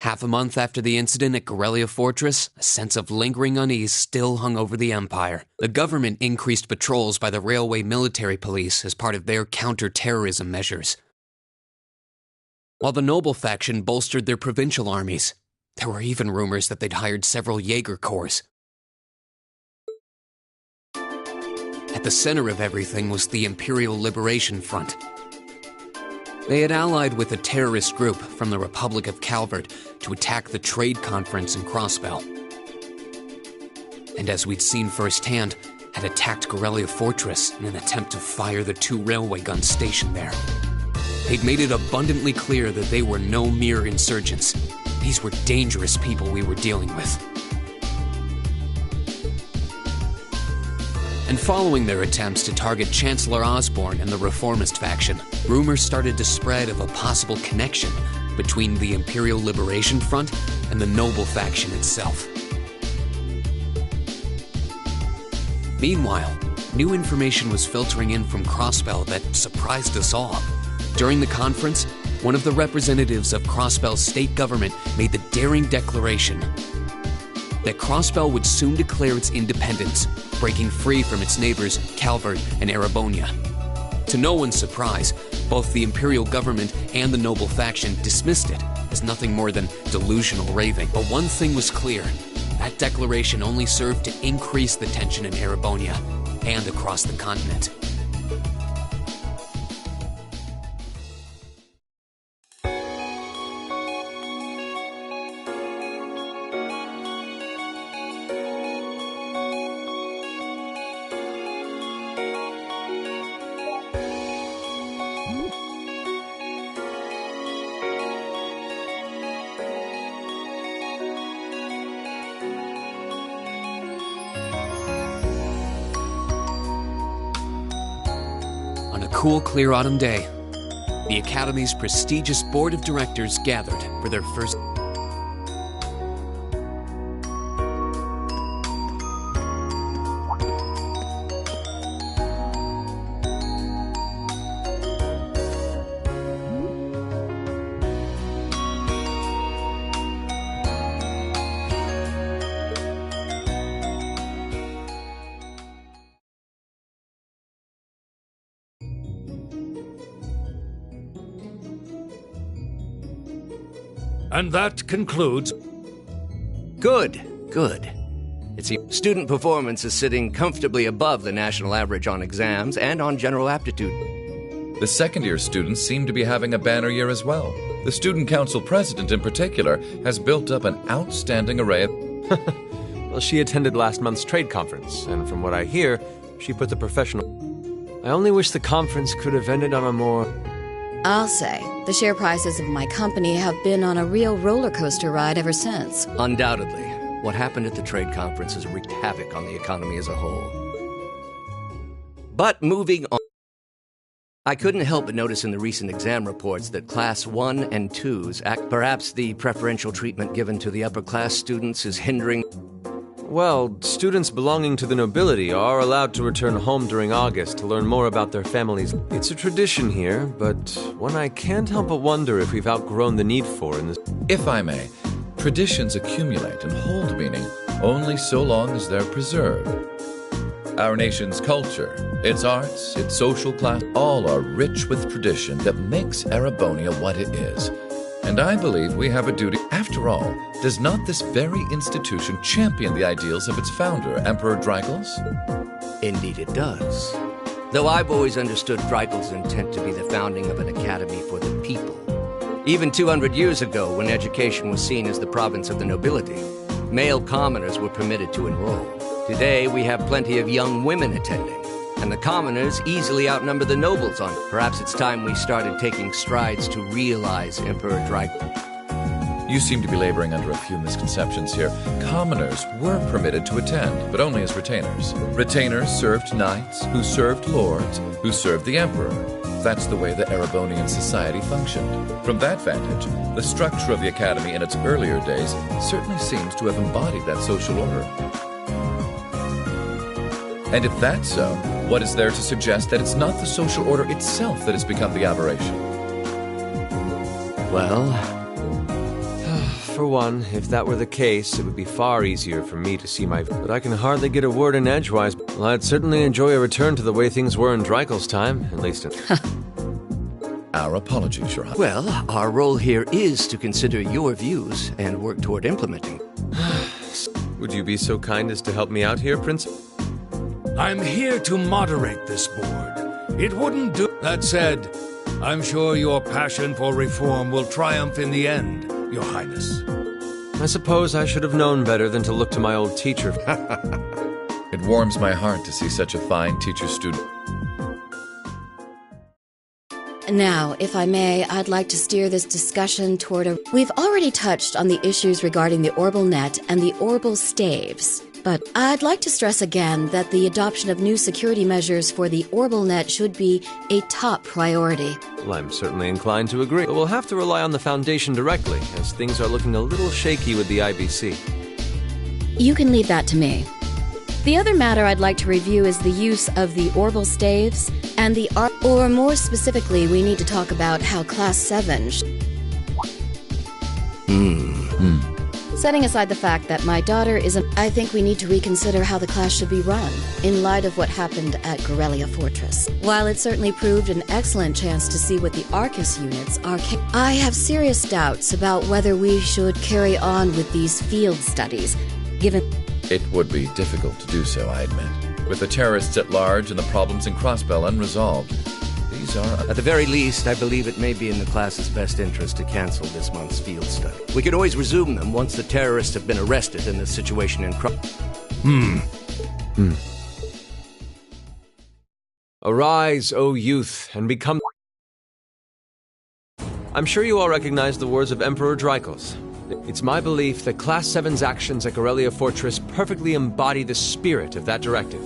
Half a month after the incident at Corellia Fortress, a sense of lingering unease still hung over the Empire. The government increased patrols by the railway military police as part of their counter-terrorism measures, while the noble faction bolstered their provincial armies. There were even rumors that they'd hired several Jaeger corps. At the center of everything was the Imperial Liberation Front. They had allied with a terrorist group from the Republic of Calvert to attack the trade conference in Crossbell. And as we'd seen firsthand, had attacked Corellia Fortress in an attempt to fire the 2 railway guns stationed there. They'd made it abundantly clear that they were no mere insurgents. These were dangerous people we were dealing with. And following their attempts to target Chancellor Osborne and the reformist faction, rumors started to spread of a possible connection between the Imperial Liberation Front and the noble faction itself. Meanwhile, new information was filtering in from Crossbell that surprised us all. During the conference, one of the representatives of Crossbell's state government made the daring declaration that Crossbell would soon declare its independence, breaking free from its neighbors Calvert and Erebonia. To no one's surprise, both the Imperial government and the noble faction dismissed it as nothing more than delusional raving. But one thing was clear: that declaration only served to increase the tension in Erebonia and across the continent. On a cool, clear autumn day, the Academy's prestigious board of directors gathered for their first. And that concludes. Good. It's student performance is sitting comfortably above the national average on exams and on general aptitude. The second-year students seem to be having a banner year as well. The student council president in particular has built up an outstanding array of... Well, she attended last month's trade conference, and from what I hear, she put the professional... I only wish the conference could have ended on a more... I'll say, the share prices of my company have been on a real roller coaster ride ever since. Undoubtedly. What happened at the trade conference has wreaked havoc on the economy as a whole. But moving on, I couldn't help but notice in the recent exam reports that Class 1 and 2s act. Perhaps the preferential treatment given to the upper class students is hindering... Well, students belonging to the nobility are allowed to return home during August to learn more about their families. It's a tradition here, but one I can't help but wonder if we've outgrown the need for in this... If I may, traditions accumulate and hold meaning only so long as they're preserved. Our nation's culture, its arts, its social class, all are rich with tradition that makes Erebonia what it is. And I believe we have a duty. After all, does not this very institution champion the ideals of its founder, Emperor Dreigels? Indeed it does. Though I've always understood Dreigels' intent to be the founding of an academy for the people. Even 200 years ago, when education was seen as the province of the nobility, male commoners were permitted to enroll. Today, we have plenty of young women attending, and the commoners easily outnumber the nobles on it. Perhaps it's time we started taking strides to realize Emperor Dreigels. You seem to be laboring under a few misconceptions here. Commoners were permitted to attend, but only as retainers. Retainers served knights, who served lords, who served the emperor. That's the way the Erebonian society functioned. From that vantage, the structure of the academy in its earlier days certainly seems to have embodied that social order. And if that's so, what is there to suggest that it's not the social order itself that has become the aberration? Well... for one. If that were the case, it would be far easier for me to see my... But I can hardly get a word in edgewise. Well, I'd certainly enjoy a return to the way things were in Dreikel's time, at least in... Our apologies, Your Highness. Well, our role here is to consider your views and work toward implementing. Would you be so kind as to help me out here, Prince? I'm here to moderate this board. It wouldn't do... That said, I'm sure your passion for reform will triumph in the end, Your Highness. I suppose I should have known better than to look to my old teacher. It warms my heart to see such a fine teacher-student. Now, if I may, I'd like to steer this discussion toward a... We've already touched on the issues regarding the Orbal Net and the Orbal Staves, but I'd like to stress again that the adoption of new security measures for the Orbal Net should be a top priority. Well, I'm certainly inclined to agree, but we'll have to rely on the Foundation directly, as things are looking a little shaky with the IBC. You can leave that to me. The other matter I'd like to review is the use of the Orbal Staves and the or more specifically, we need to talk about how Class 7 Setting aside the fact that my daughter isn't, I think we need to reconsider how the class should be run, in light of what happened at Gorelia Fortress. While it certainly proved an excellent chance to see what the Arcus units are, I have serious doubts about whether we should carry on with these field studies, given... It would be difficult to do so, I admit. With the terrorists at large and the problems in Crossbell unresolved, these are... At the very least, I believe it may be in the class's best interest to cancel this month's field study. We could always resume them once the terrorists have been arrested and the situation in Arise, O youth, and become... I'm sure you all recognize the words of Emperor Dreikel's. It's my belief that Class 7's actions at Gorelia Fortress perfectly embody the spirit of that directive.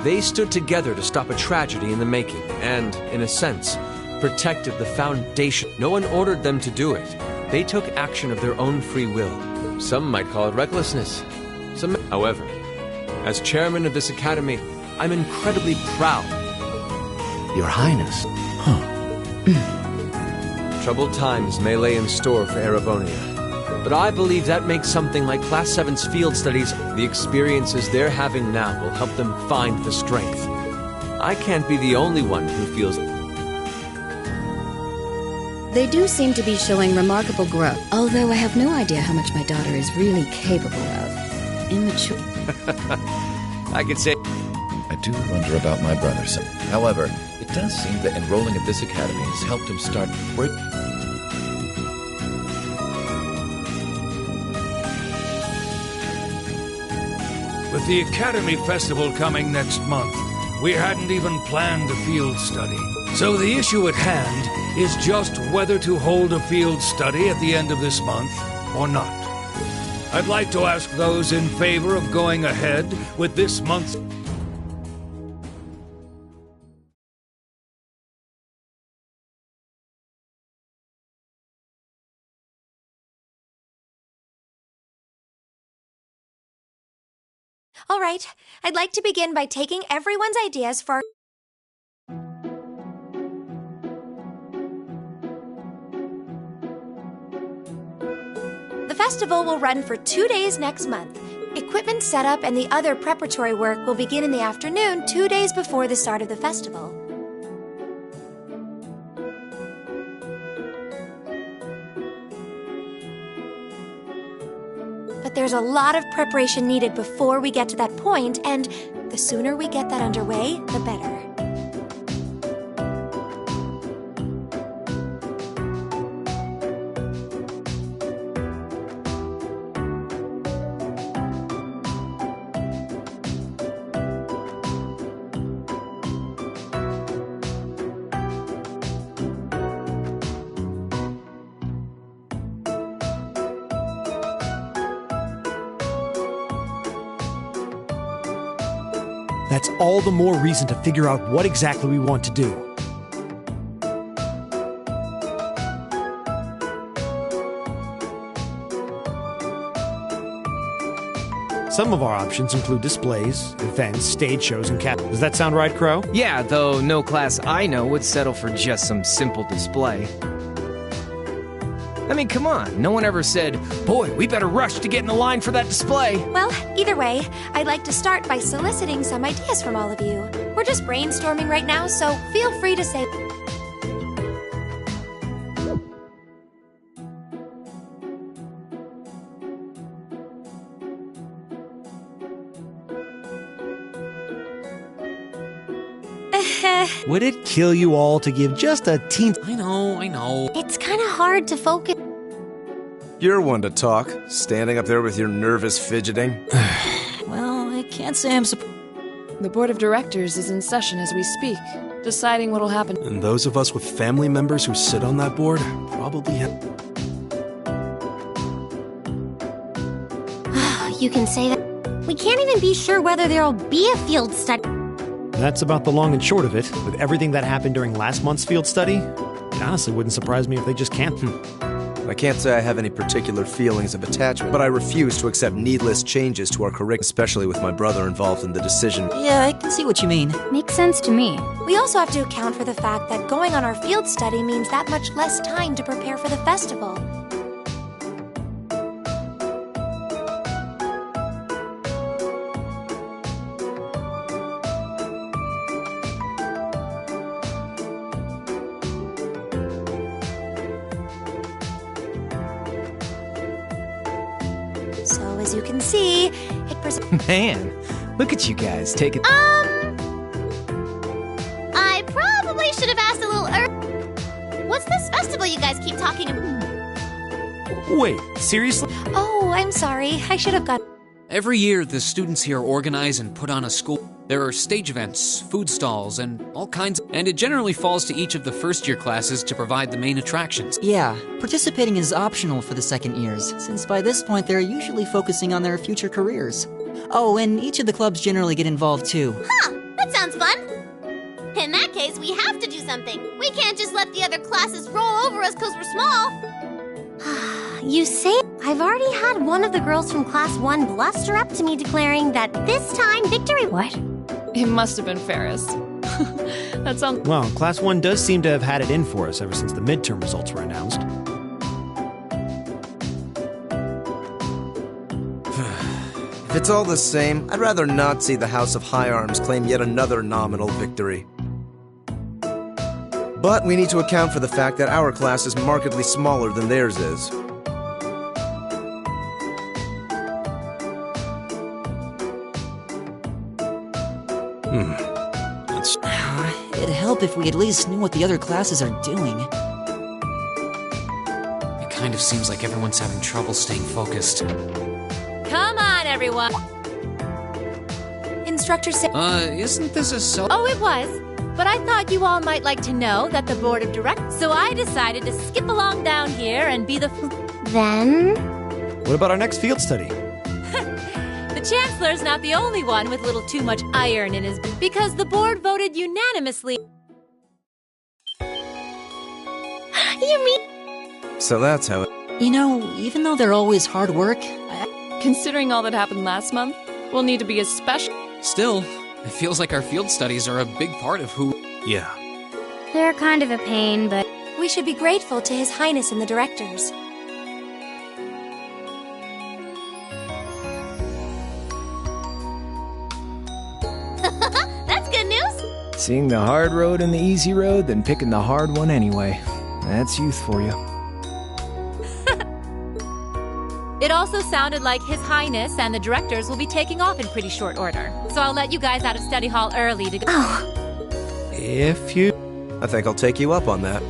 They stood together to stop a tragedy in the making and, in a sense, protected the Foundation. No one ordered them to do it. They took action of their own free will. Some might call it recklessness. However, as chairman of this academy, I'm incredibly proud. Your Highness. Troubled times may lay in store for Erebonia, but I believe that makes something like Class 7's field studies. The experiences they're having now will help them find the strength. I can't be the only one who feels... They do seem to be showing remarkable growth, although I have no idea how much my daughter is really capable of. Immature... I could say... I do wonder about my brother some. However, it does seem that enrolling at this academy has helped him start... With the Academy Festival coming next month, we hadn't even planned a field study. So the issue at hand is just whether to hold a field study at the end of this month or not. I'd like to ask those in favor of going ahead with this month's... All right, I'd like to begin by taking everyone's ideas for... The festival will run for 2 days next month. Equipment setup and the other preparatory work will begin in the afternoon 2 days before the start of the festival. But there's a lot of preparation needed before we get to that point, and the sooner we get that underway, the better. That's all the more reason to figure out what exactly we want to do. Some of our options include displays, events, stage shows, and Does that sound right, Crow? Yeah, though no class I know would settle for just some simple display. I mean, come on, no one ever said, boy, we better rush to get in the line for that display. Well, either way, I'd like to start by soliciting some ideas from all of you. We're just brainstorming right now, so feel free to say... Would it kill you all to give just a teen... I know. It's kind of hard to focus. You're one to talk, standing up there with your nervous fidgeting. Well, I can't say I'm surprised. The board of directors is in session as we speak, deciding what'll happen. And those of us with family members who sit on that board probably have... You can say that. We can't even be sure whether there'll be a field study. That's about the long and short of it. With everything that happened during last month's field study, it honestly wouldn't surprise me if they just can't. I can't say I have any particular feelings of attachment, but I refuse to accept needless changes to our curriculum, especially with my brother involved in the decision. Yeah, I can see what you mean. Makes sense to me. We also have to account for the fact that going on our field study means that much less time to prepare for the festival. So, as you can see, it presents... Man, look at you guys taking... I probably should have asked a little earlier. What's this festival you guys keep talking about? Wait, seriously? Oh, I'm sorry. I should have got... Every year, the students here organize and put on a school. There are stage events, food stalls, and all kinds, and it generally falls to each of the first-year classes to provide the main attractions. Yeah, participating is optional for the second years, since by this point they're usually focusing on their future careers. Oh, and each of the clubs generally get involved too. Huh, that sounds fun. In that case, we have to do something. We can't just let the other classes roll over us because we're small. You say... I've already had one of the girls from Class 1 bluster up to me declaring that this time victory... What? It must have been Ferris. That sounds... Well, Class 1 does seem to have had it in for us ever since the midterm results were announced. If it's all the same, I'd rather not see the House of High Arms claim yet another nominal victory. But we need to account for the fact that our class is markedly smaller than theirs is. It'd help if we at least knew what the other classes are doing. It kind of seems like everyone's having trouble staying focused. Come on, everyone. Instructor said... Isn't this a Oh, it was. But I thought you all might like to know that the board of directors... So I decided to skip along down here and be the... Then? What about our next field study? The Chancellor's not the only one with a little too much iron in his... Because the board voted unanimously... You mean... So that's how it... You know, even though they're always hard work... Considering all that happened last month, we'll need to be especially... Still, it feels like our field studies are a big part of who... Yeah. They're kind of a pain, but... We should be grateful to His Highness and the directors. That's good news. Seeing the hard road and the easy road, then picking the hard one anyway. That's youth for you. It also sounded like His Highness and the directors will be taking off in pretty short order. So I'll let you guys out of study hall early to go... Oh. If you... I think I'll take you up on that.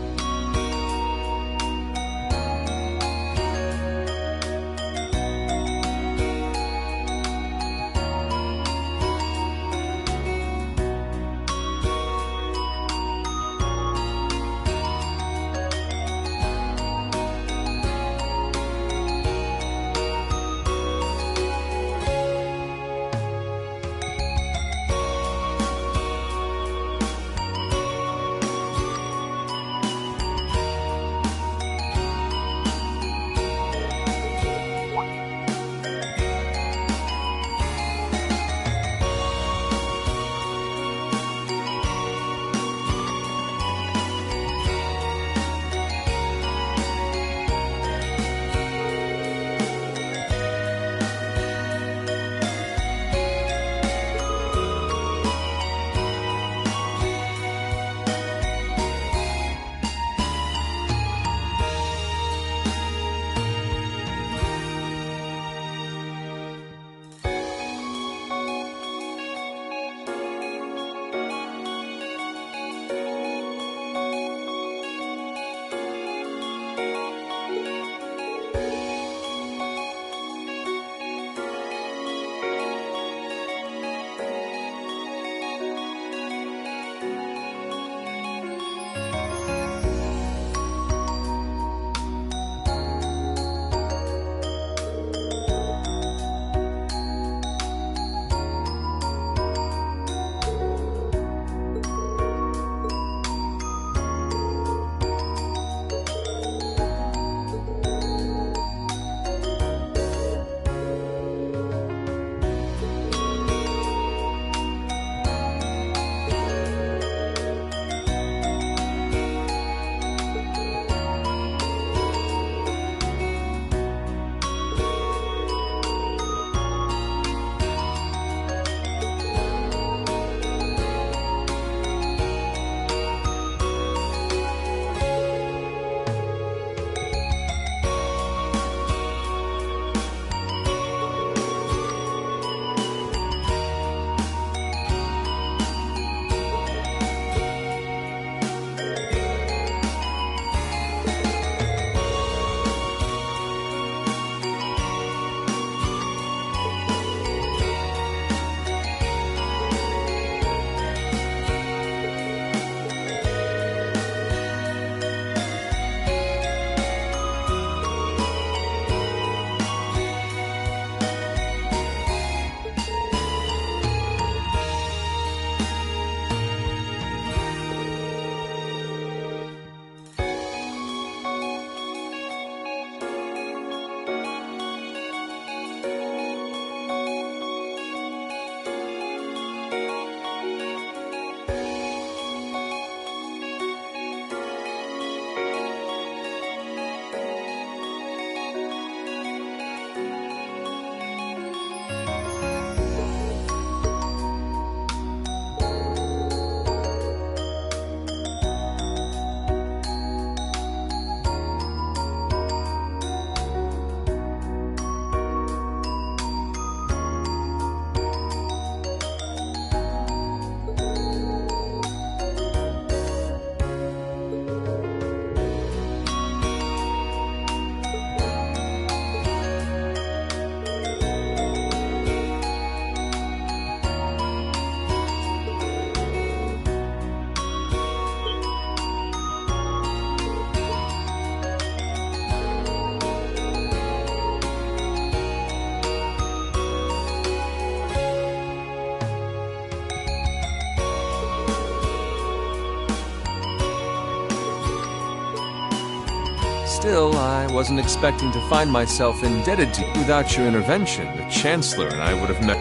Still, I wasn't expecting to find myself indebted to you. Without your intervention, the Chancellor and I would have met.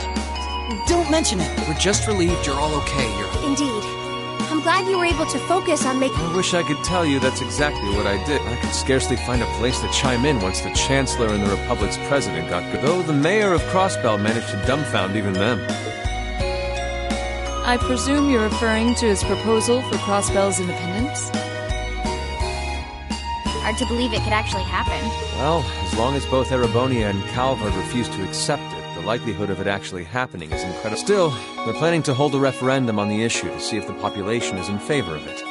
Don't mention it. We're just relieved you're all okay. Indeed. I'm glad you were able to focus on making. I wish I could tell you that's exactly what I did. I could scarcely find a place to chime in once the Chancellor and the Republic's president got good. Though the mayor of Crossbell managed to dumbfound even them. I presume you're referring to his proposal for Crossbell's independence? Hard to believe it could actually happen. Well, as long as both Erebonia and Calvard refuse to accept it, the likelihood of it actually happening is incredible. Still, they're planning to hold a referendum on the issue to see if the population is in favor of it.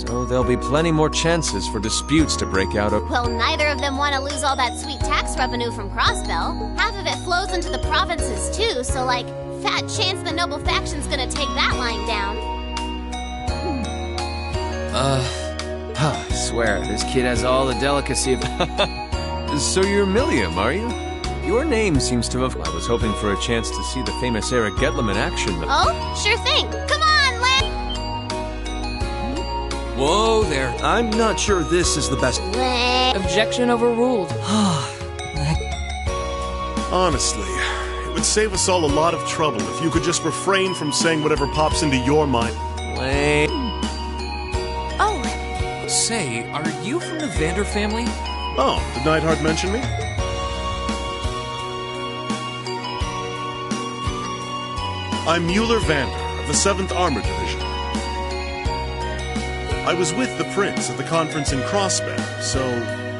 So there'll be plenty more chances for disputes to break out of. Well, neither of them want to lose all that sweet tax revenue from Crossbell. Half of it flows into the provinces too, so like, fat chance the noble faction's gonna take that line down. I swear, this kid has all the delicacy of... So you're Milliam, are you? Your name seems to have... I was hoping for a chance to see the famous Eric Getlam in action. Oh, sure thing. Come on, Lan! Whoa there. I'm not sure this is the best. Objection overruled. Honestly, it would save us all a lot of trouble if you could just refrain from saying whatever pops into your mind. Lame. Oh. Say, are you from the Vander family? Oh, did Neidhart mention me? I'm Mueller Vander of the 7th Armored Division. I was with the Prince at the conference in Crossbell, so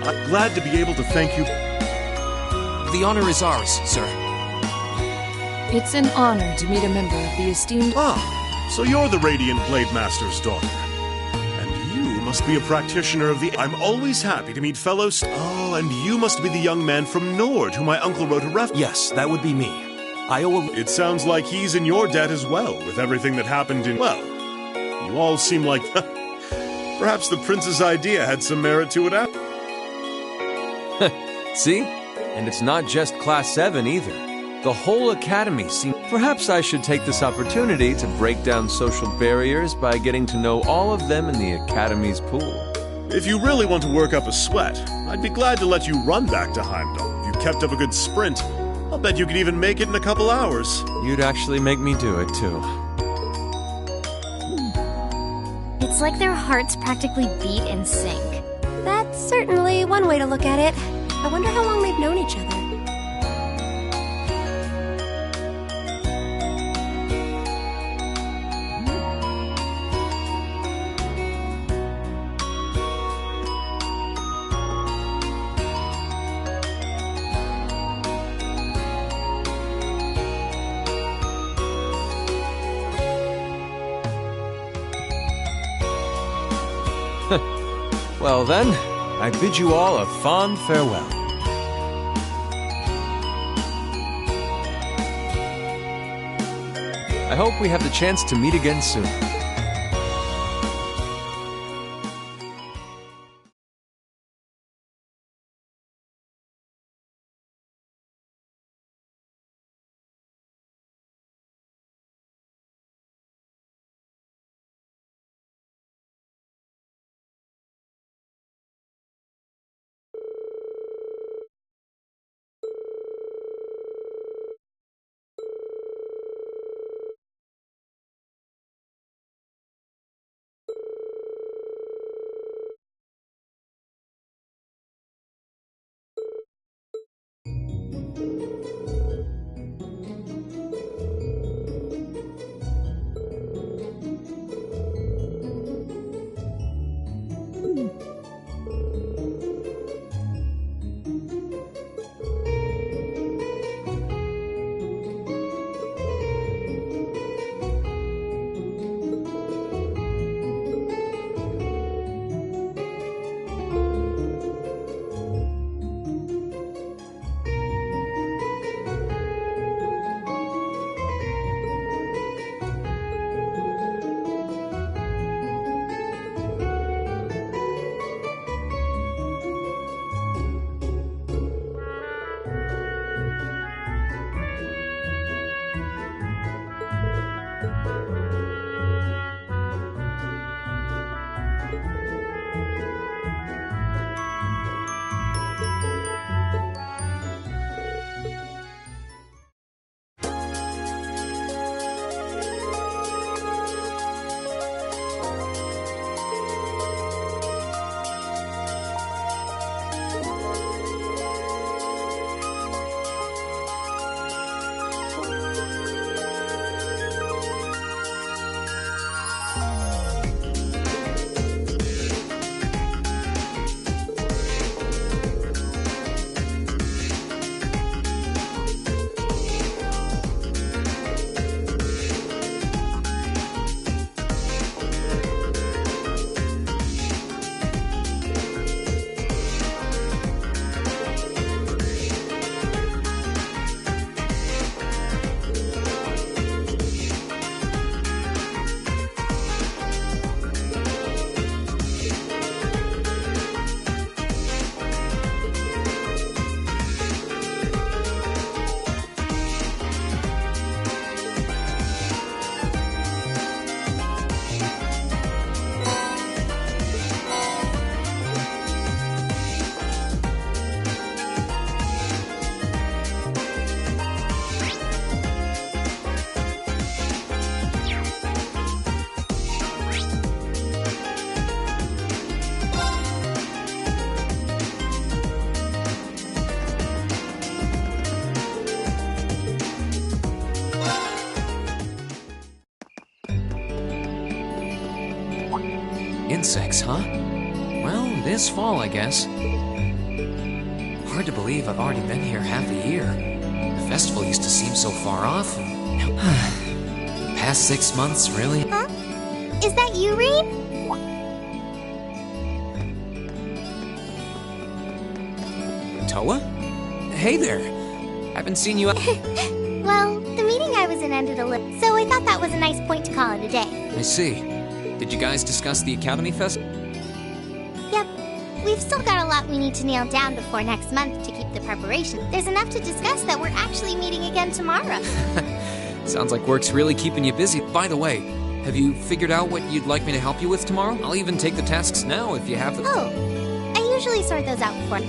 I'm glad to be able to thank you. The honor is ours, sir. It's an honor to meet a member of the esteemed... Ah, so you're the Radiant Blade Master's daughter. And you must be a practitioner of the... I'm always happy to meet fellows... Oh, and you must be the young man from Nord who my uncle wrote a Yes, that would be me. I owe a... It sounds like he's in your debt as well, with everything that happened in... Well, you all seem like... Perhaps the prince's idea had some merit to it. See? And it's not just Class 7 either. The whole academy seems... Perhaps I should take this opportunity to break down social barriers by getting to know all of them in the academy's pool. If you really want to work up a sweat, I'd be glad to let you run back to Heimdall. If you kept up a good sprint, I'll bet you could even make it in a couple hours. You'd actually make me do it, too. It's like their hearts practically beat in sync. That's certainly one way to look at it. I wonder how long they've known each other. Well then, I bid you all a fond farewell. I hope we have the chance to meet again soon. Insects, huh? Well, it is fall, I guess. Hard to believe I've already been here half a year. The festival used to seem so far off. Past 6 months, really? Huh? Is that you, Reed? Toa? Hey there. Haven't seen you. Well, the meeting I was in ended a little, so I thought that was a nice point to call it a day. I see. Did you guys discuss the Academy Fest? Yep. We've still got a lot we need to nail down before next month to keep the preparation. There's enough to discuss that we're actually meeting again tomorrow. Sounds like work's really keeping you busy. By the way, have you figured out what you'd like me to help you with tomorrow? I'll even take the tasks now if you have them. Oh, I usually sort those out before.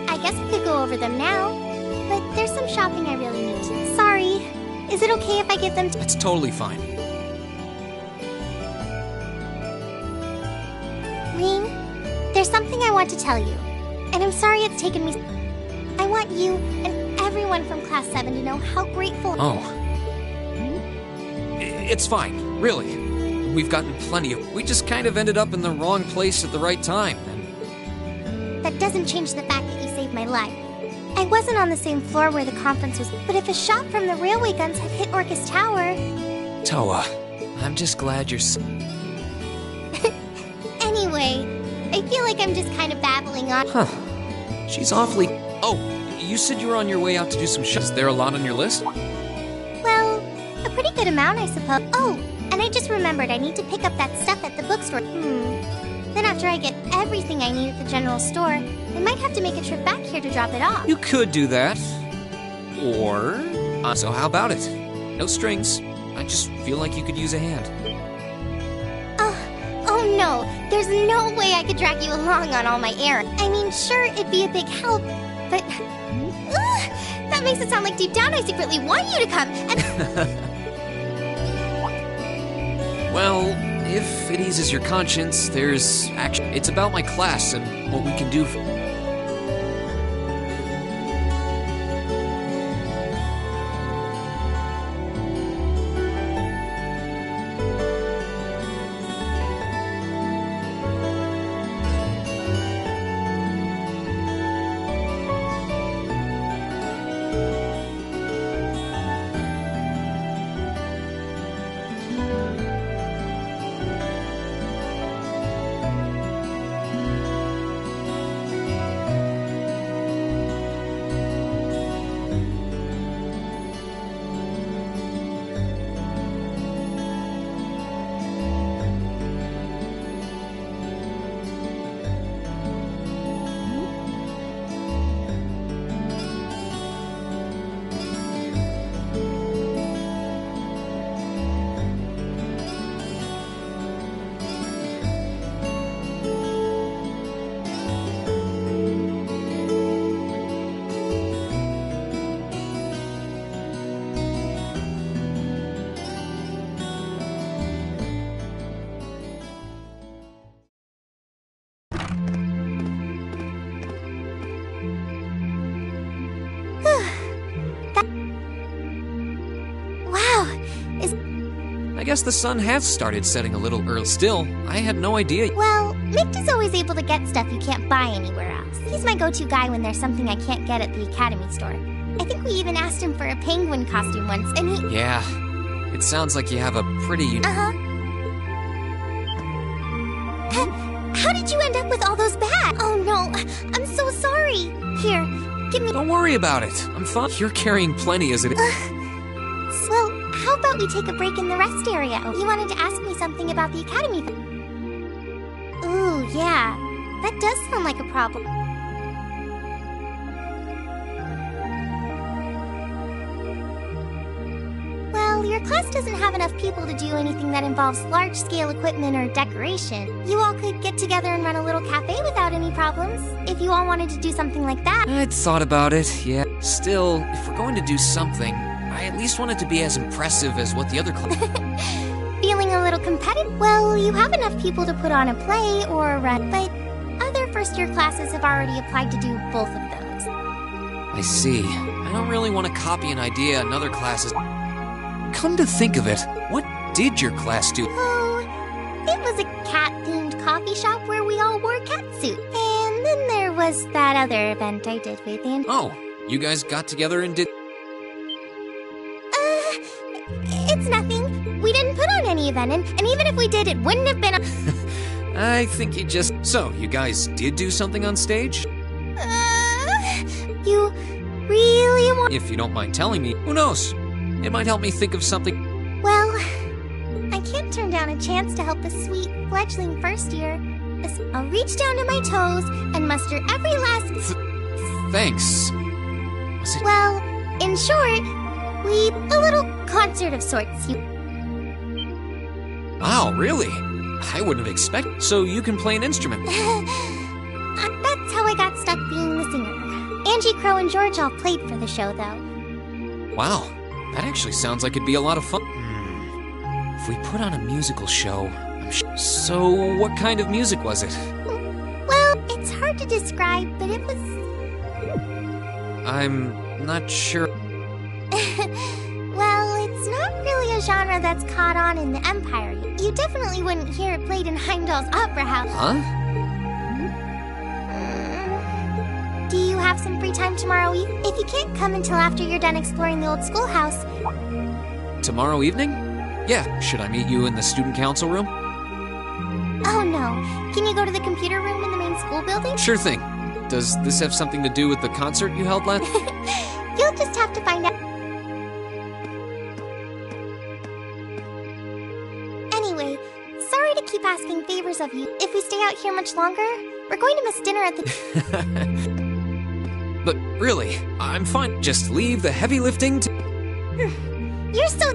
I guess we could go over them now. But there's some shopping I really need to. Sorry. Is it okay if I give them to... It's totally fine. Ring, there's something I want to tell you. And I'm sorry it's taken me... I want you and everyone from Class 7 to know how grateful... Oh. It's fine, really. We've gotten plenty of... We just kind of ended up in the wrong place at the right time. That doesn't change the fact that you saved my life. I wasn't on the same floor where the conference was, but if a shot from the railway guns had hit Orcus Tower... Toa, I'm just glad you're... Anyway, I feel like I'm just kind of babbling on... Huh. She's awfully... Oh, you said you were on your way out to do some shots. Is there a lot on your list? Well, a pretty good amount, I suppose. Oh, and I just remembered I need to pick up that stuff at the bookstore. Then after I get everything I need at the general store, I might have to make a trip back here to drop it off. You could do that. Or... so how about it? No strings. I just feel like you could use a hand. Oh no, there's no way I could drag you along on all my errands. I mean, sure, it'd be a big help, but... that makes it sound like deep down I secretly want you to come, and... Well, if it eases your conscience, there's action. It's about my class and what we can do for... I guess the sun has started setting a little early. Still, I had no idea. Well, Mick is always able to get stuff you can't buy anywhere else. He's my go-to guy when there's something I can't get at the Academy store. I think we even asked him for a penguin costume once, and he... Yeah, it sounds like you have a pretty... How did you end up with all those bags? Oh no, I'm so sorry. Here, give me... Don't worry about it. I'm fine. You're carrying plenty as it is. Well, how about we take a break in the rest area? You wanted to ask me something about the Academy. Ooh, yeah. That does sound like a problem. Well, your class doesn't have enough people to do anything that involves large-scale equipment or decoration. You all could get together and run a little cafe without any problems, if you all wanted to do something like that. I'd thought about it, yeah. Still, if we're going to do something, I at least want it to be as impressive as what the other clubs... Feeling a little competitive? Well, you have enough people to put on a play or run, but other first-year classes have already applied to do both of those. I see. I don't really want to copy an idea another class is... Come to think of it, what did your class do? Oh, It was a cat-themed coffee shop where we all wore catsuit. And then there was that other event I did with Andy. Oh, you guys got together and did... It's nothing. We didn't put on any event, and even if we did, it wouldn't have been I think you just... So, you guys did do something on stage? You really want... If you don't mind telling me, who knows? It might help me think of something... Well, I can't turn down a chance to help a sweet fledgling first year. I'll reach down to my toes and muster every last... Thanks. Was it... Well, in short, a little concert of sorts. Wow, really? I wouldn't have expected... So you can play an instrument? That's how I got stuck being the singer. Angie, Crow, and George all played for the show, though. Wow, that actually sounds like it'd be a lot of fun. If we put on a musical show, I'm sure... So, what kind of music was it? Well, it's hard to describe, but it was... I'm not sure... Well, it's not really a genre that's caught on in the Empire. You definitely wouldn't hear it played in Heimdall's Opera House. Huh? Do you have some free time tomorrow evening? If you can't come until after you're done exploring the old schoolhouse... Tomorrow evening? Yeah, should I meet you in the student council room? Oh no. Can you go to the computer room in the main school building? Sure thing. Does this have something to do with the concert you held last... You'll just have to find out. Anyway, sorry to keep asking favors of you. If we stay out here much longer, we're going to miss dinner at the... But really, I'm fine. Just leave the heavy lifting to... You're so...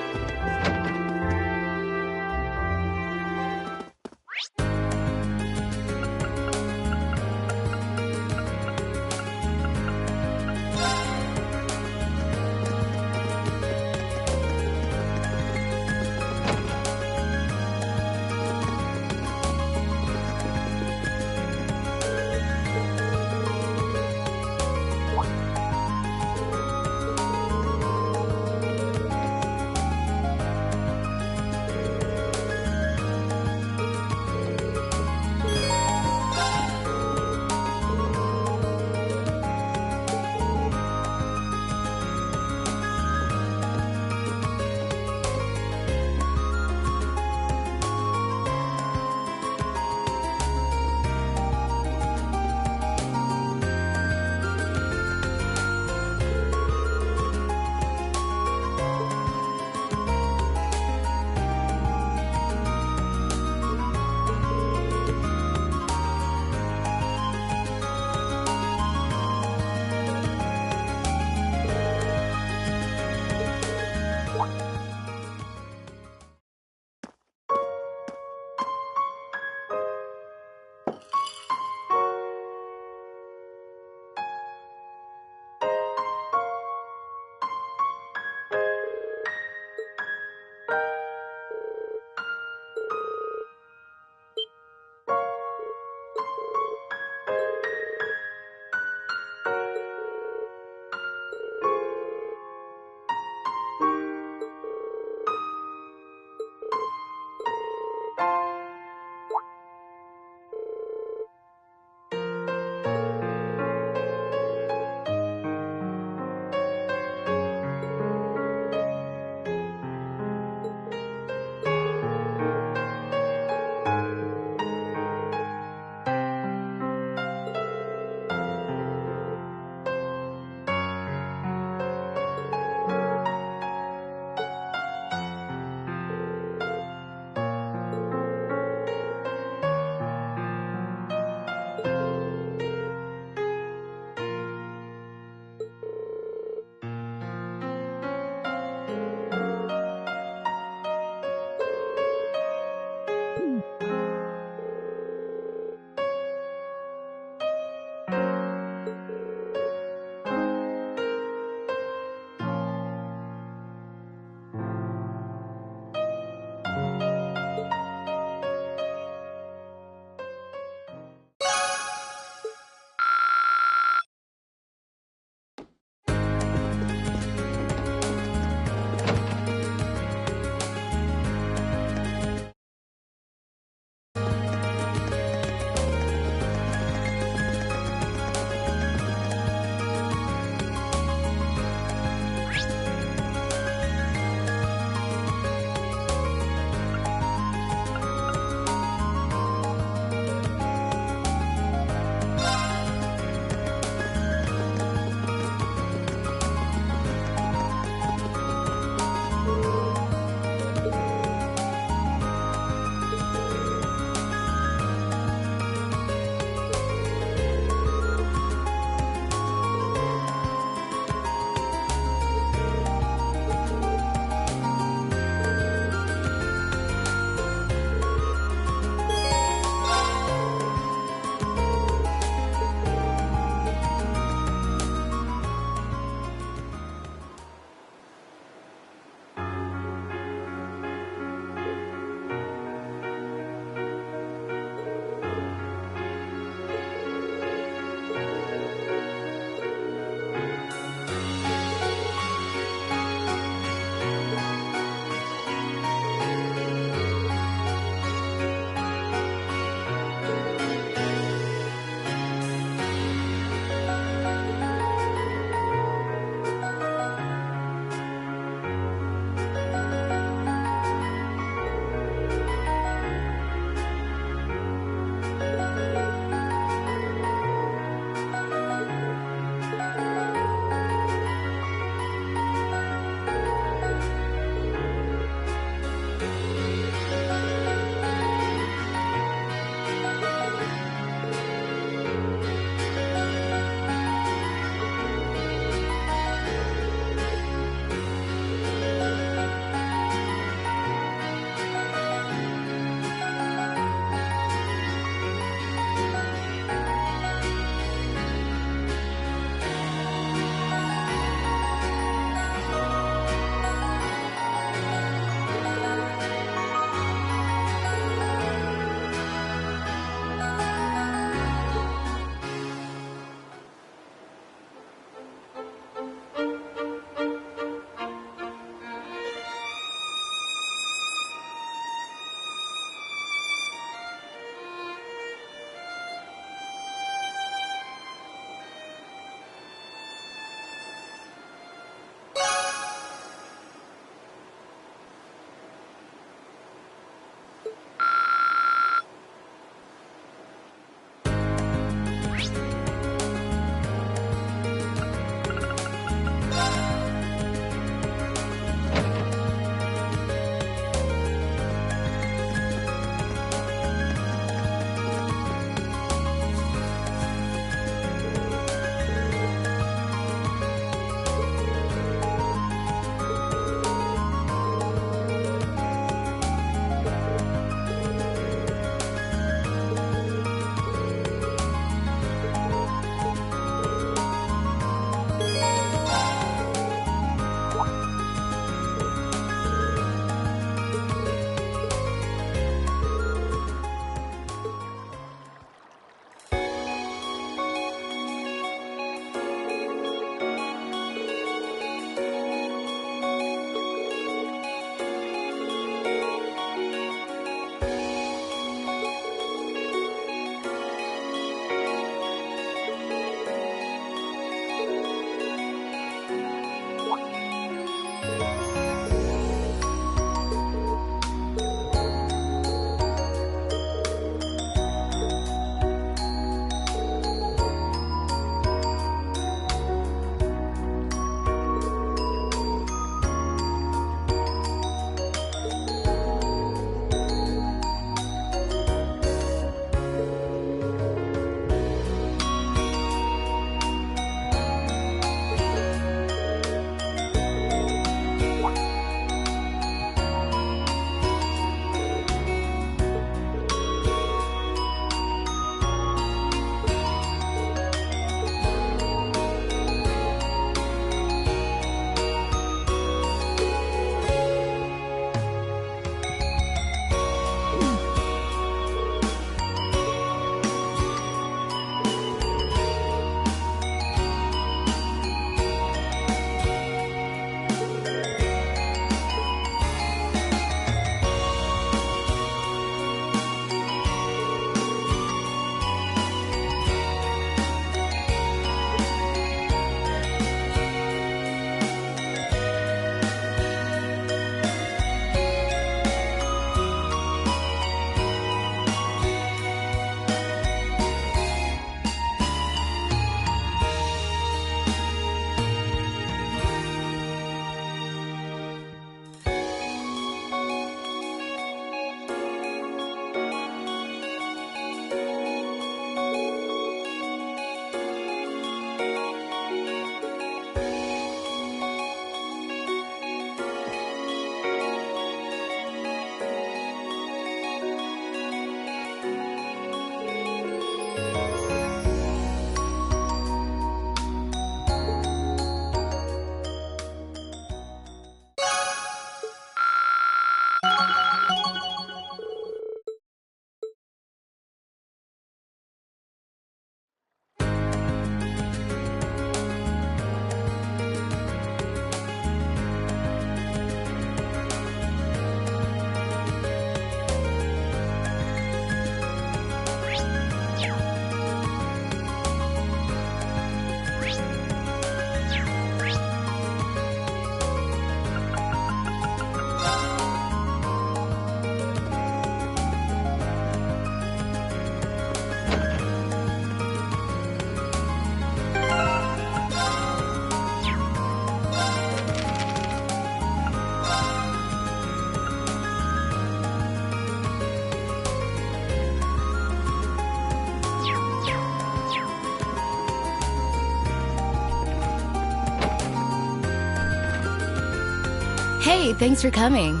Hey, thanks for coming.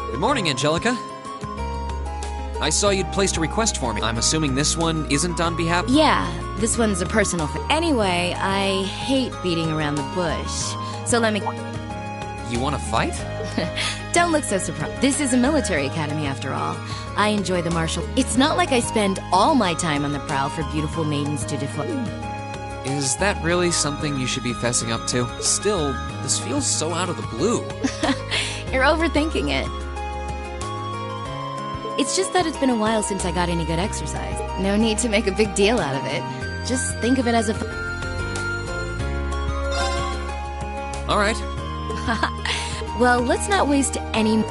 Good morning, Angelica. I saw you'd placed a request for me. I'm assuming this one isn't on behalf... Yeah, this one's a personal thing. Anyway, I hate beating around the bush, so let me... You want to fight? Don't look so surprised. This is a military academy, after all. I enjoy the martial... It's not like I spend all my time on the prowl for beautiful maidens to deflect. Is that really something you should be fessing up to? Still, this feels so out of the blue. You're overthinking it. It's just that it's been a while since I got any good exercise. No need to make a big deal out of it. Just think of it as a... All right. Well, let's not waste any...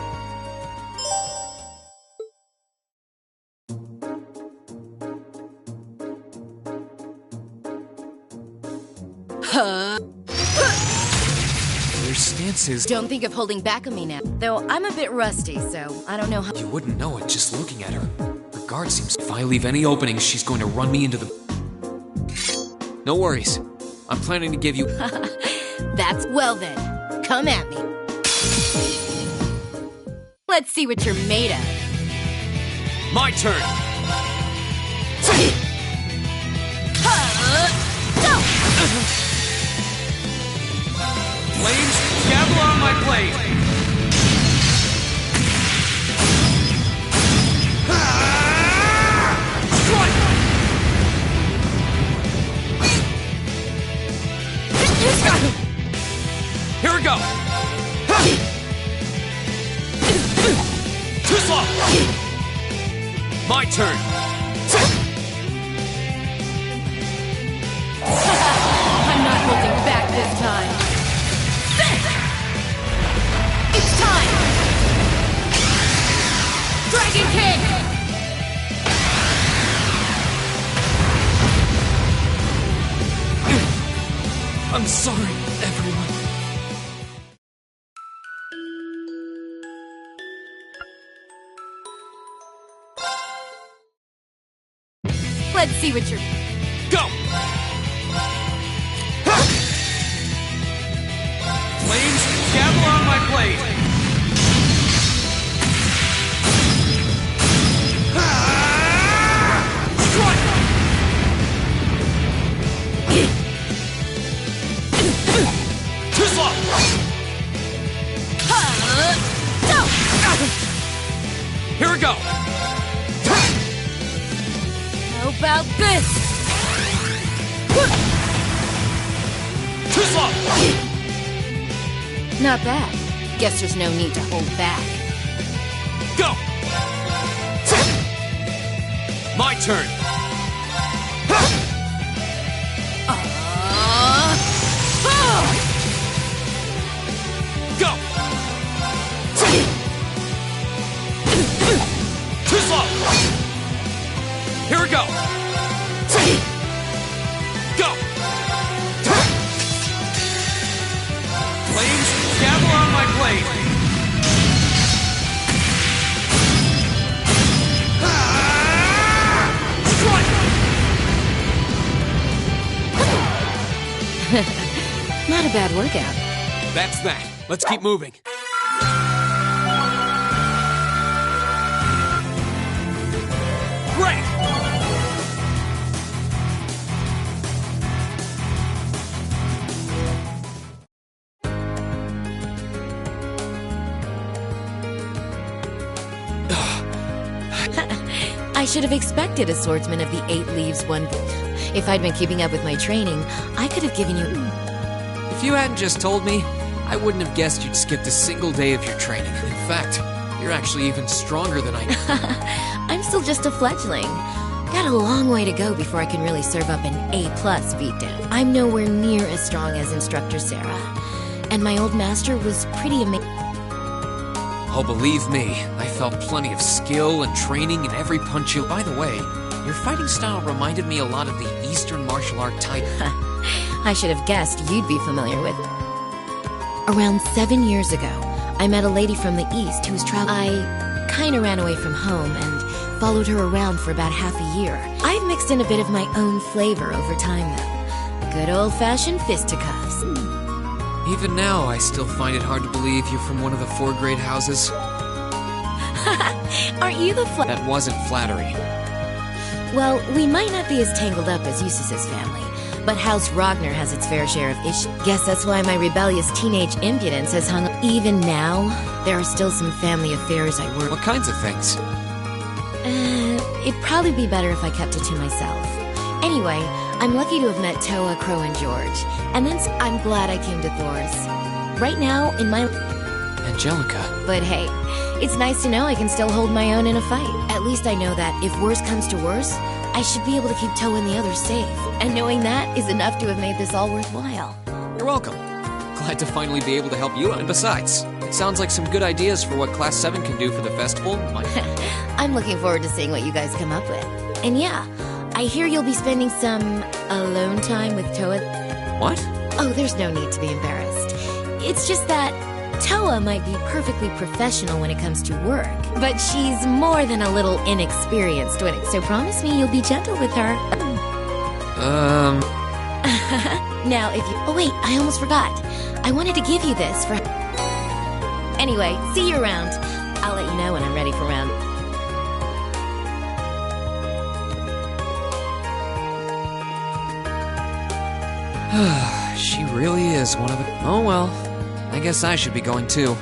Your stance is... Don't think of holding back on me now. Though I'm a bit rusty, so I don't know how... You wouldn't know it just looking at her. Her guard seems... If I leave any openings, she's going to run me into the... No worries. I'm planning to give you... That's... Well then, come at me. Let's see what you're made of. My turn! Flames, gavel on my blade! Strike! Here we go! Too slow! My turn! I'm not holding back this time. Let's see what you're... Go! Flames, gather on my blade! Too slow! Here we go! How about this? Too slow! Not bad. Guess there's no need to hold back. Go! My turn! Go! Too slow! Here we go! Go! Flames, gather on my blade! Not a bad workout. That's that. Let's keep moving. Great! I should have expected a swordsman of the 8 leaves one. If I'd been keeping up with my training, I could have given you... If you hadn't just told me, I wouldn't have guessed you'd skipped a single day of your training. In fact, you're actually even stronger than I am. I'm still just a fledgling. Got a long way to go before I can really serve up an A+ beatdown. I'm nowhere near as strong as Instructor Sarah. And my old master was pretty amazing. Oh, believe me, I felt plenty of skill and training in every punch you... By the way, your fighting style reminded me a lot of the Eastern martial art type. I should have guessed you'd be familiar with. Around 7 years ago, I met a lady from the East who was traveling. I kinda ran away from home and followed her around for about half a year. I've mixed in a bit of my own flavor over time, though. Good old-fashioned fisticuffs. Even now, I still find it hard to believe you're from one of the 4 great houses. Aren't you the That wasn't flattery. Well, we might not be as tangled up as Eustace's family, but House Ragnar has its fair share of issues. Guess that's why my rebellious teenage impudence has hung... Even now, there are still some family affairs I work... What kinds of things? It'd probably be better if I kept it to myself. Anyway, I'm lucky to have met Toa, Crow, and George. And then I'm glad I came to Thor's. Right now, in my... Angelica. But hey, it's nice to know I can still hold my own in a fight. At least I know that if worse comes to worse, I should be able to keep Toa and the others safe. And knowing that is enough to have made this all worthwhile. You're welcome. Glad to finally be able to help you out. And besides, it sounds like some good ideas for what Class 7 can do for the festival. I'm looking forward to seeing what you guys come up with. And yeah, I hear you'll be spending some alone time with Toa. What? Oh, there's no need to be embarrassed. It's just that Toa might be perfectly professional when it comes to work, but she's more than a little inexperienced when it. So promise me you'll be gentle with her. Now, if you... Oh wait, I almost forgot. I wanted to give you this for... Anyway, see you around. I'll let you know when I'm ready for round... She really is one of the... Oh well, I guess I should be going too.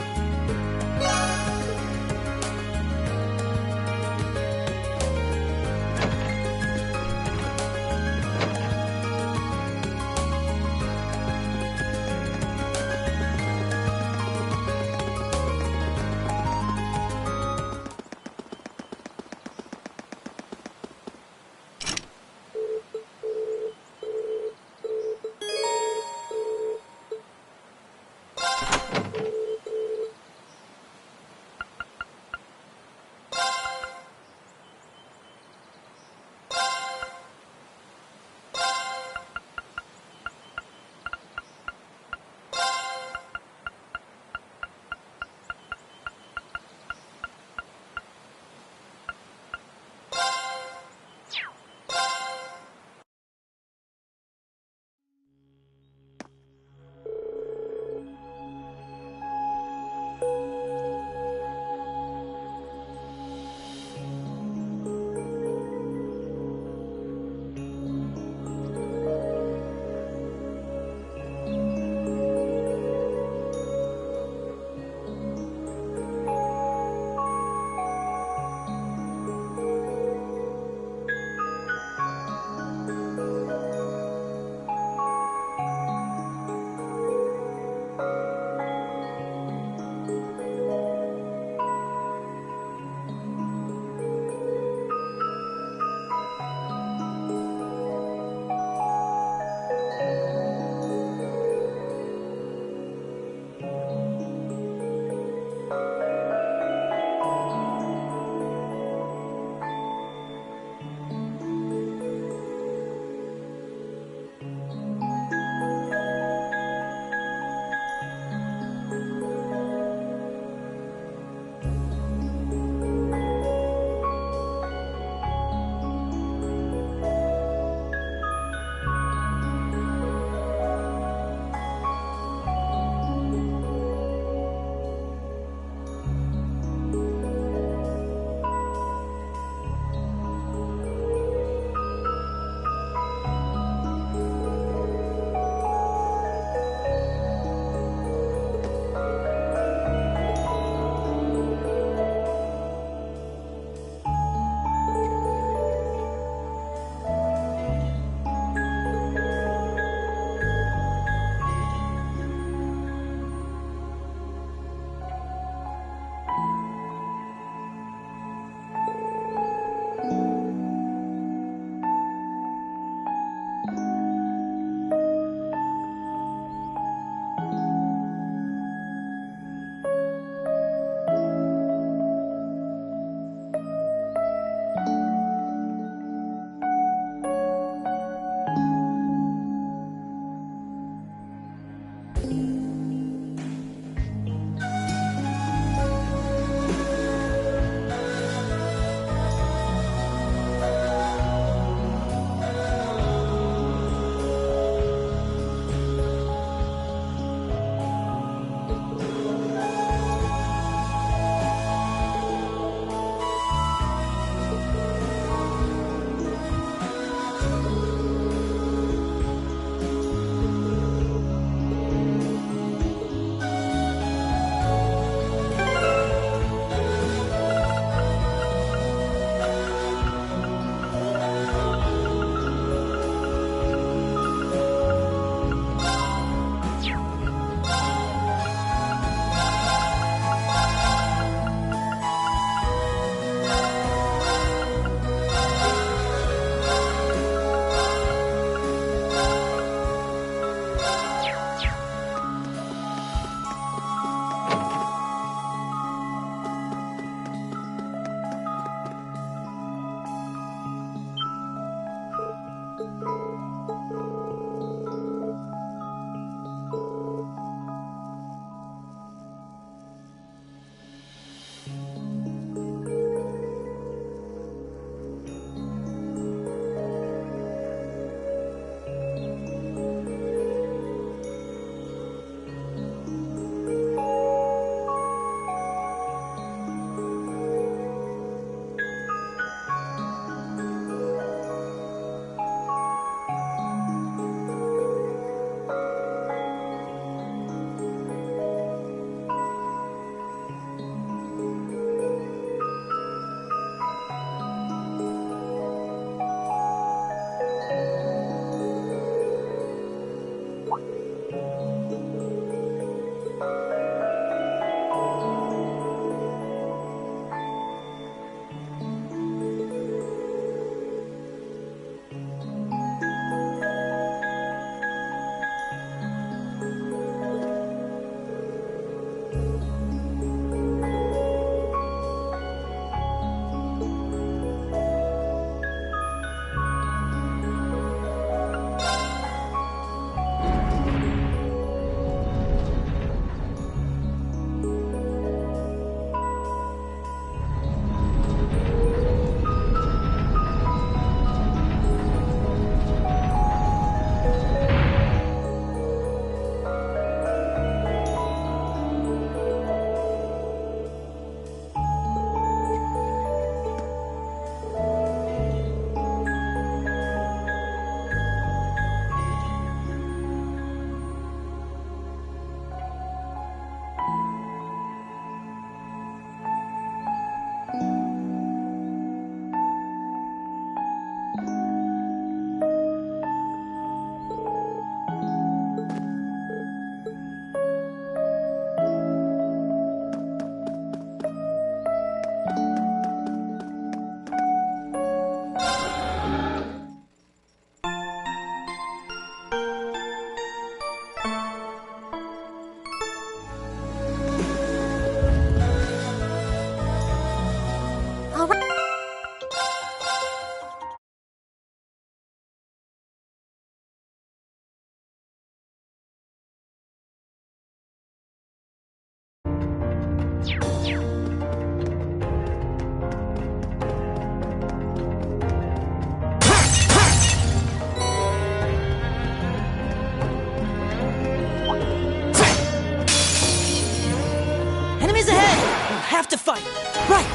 Enemies ahead! We'll have to fight. Right.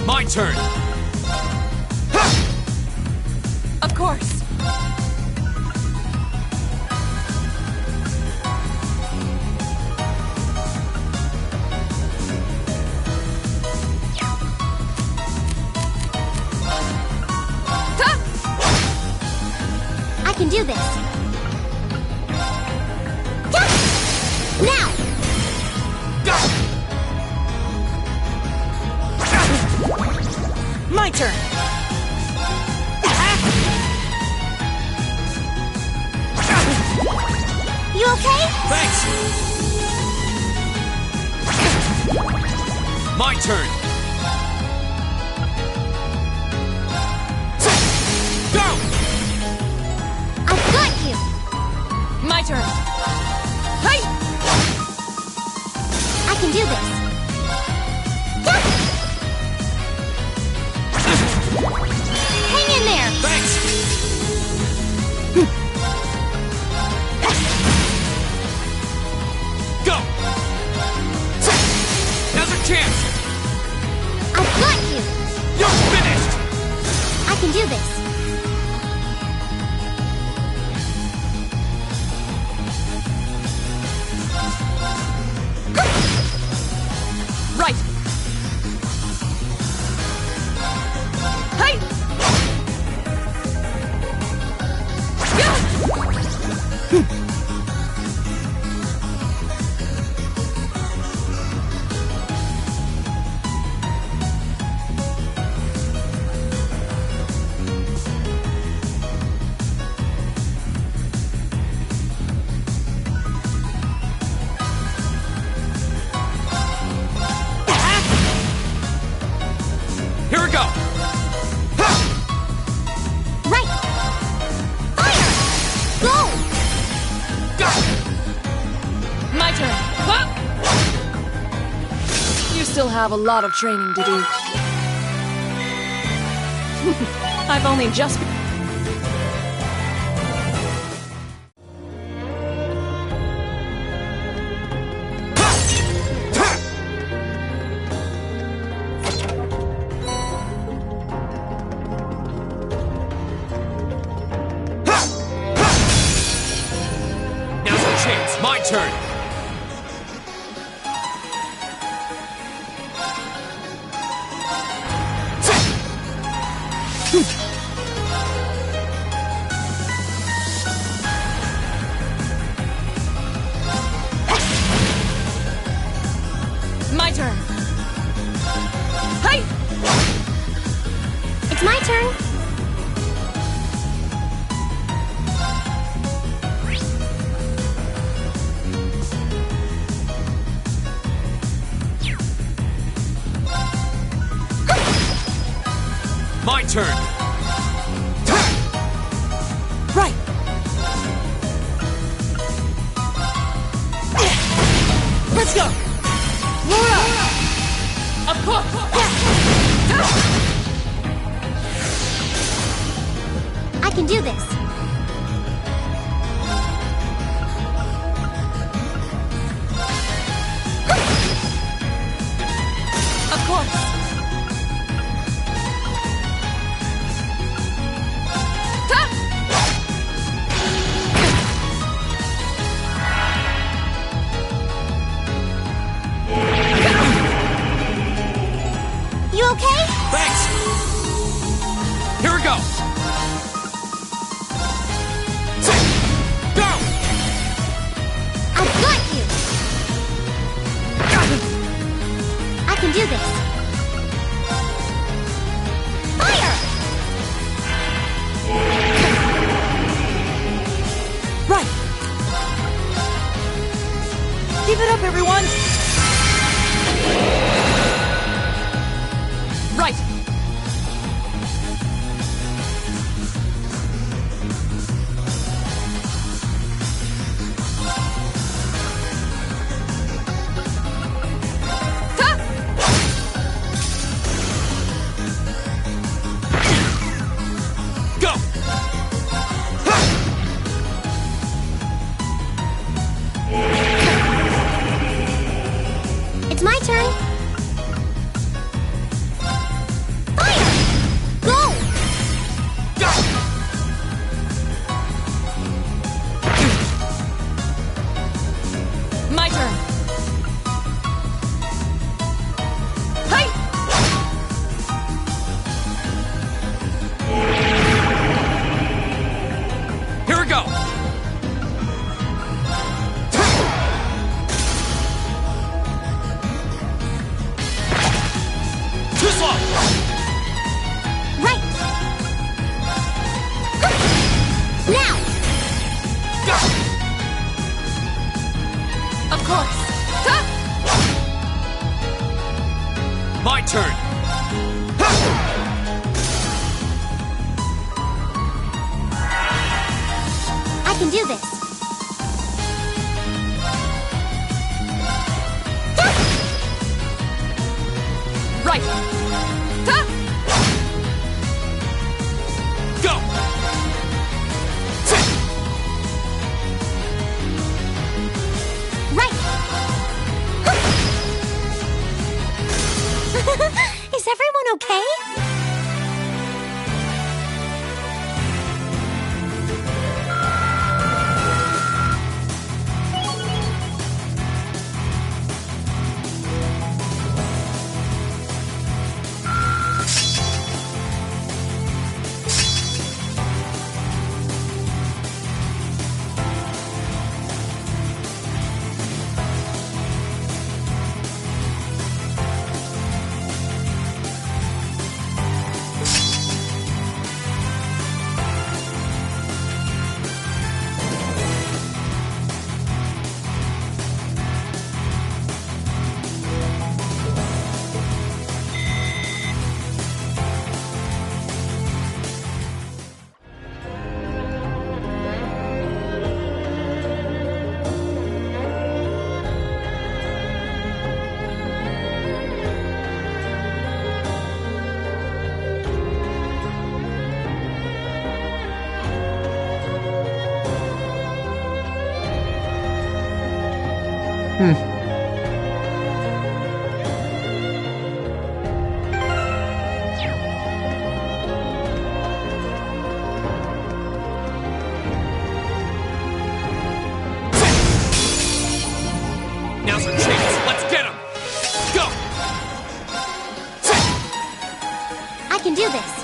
My turn! Of course. I can do this. Now! My turn! You okay? Thanks! My turn! Go! I've got you! My turn. Hey! I can do this. Hang in there! Thanks! Go! Now's a chance! I've got you! You're finished! I can do this. Right. Hey! Here we go! Right! Fire! Go! Go! My turn. Huh? You still have a lot of training to do. I've only just... Now's a chance! My turn! My turn. Hey! It's my turn. My turn! Right! Let's go! Laura! Of course! I can do this. Of course! You okay? Thanks! Here we go! Go! I've got you! I can do this. Fire! Right! Keep it up, everyone! Too slow! Right! Now! Go! Of course. Huh? My turn! I can do this. Right. Huh? Go! Right! Is everyone okay? Now's our chance. Let's get him! Go! I can do this.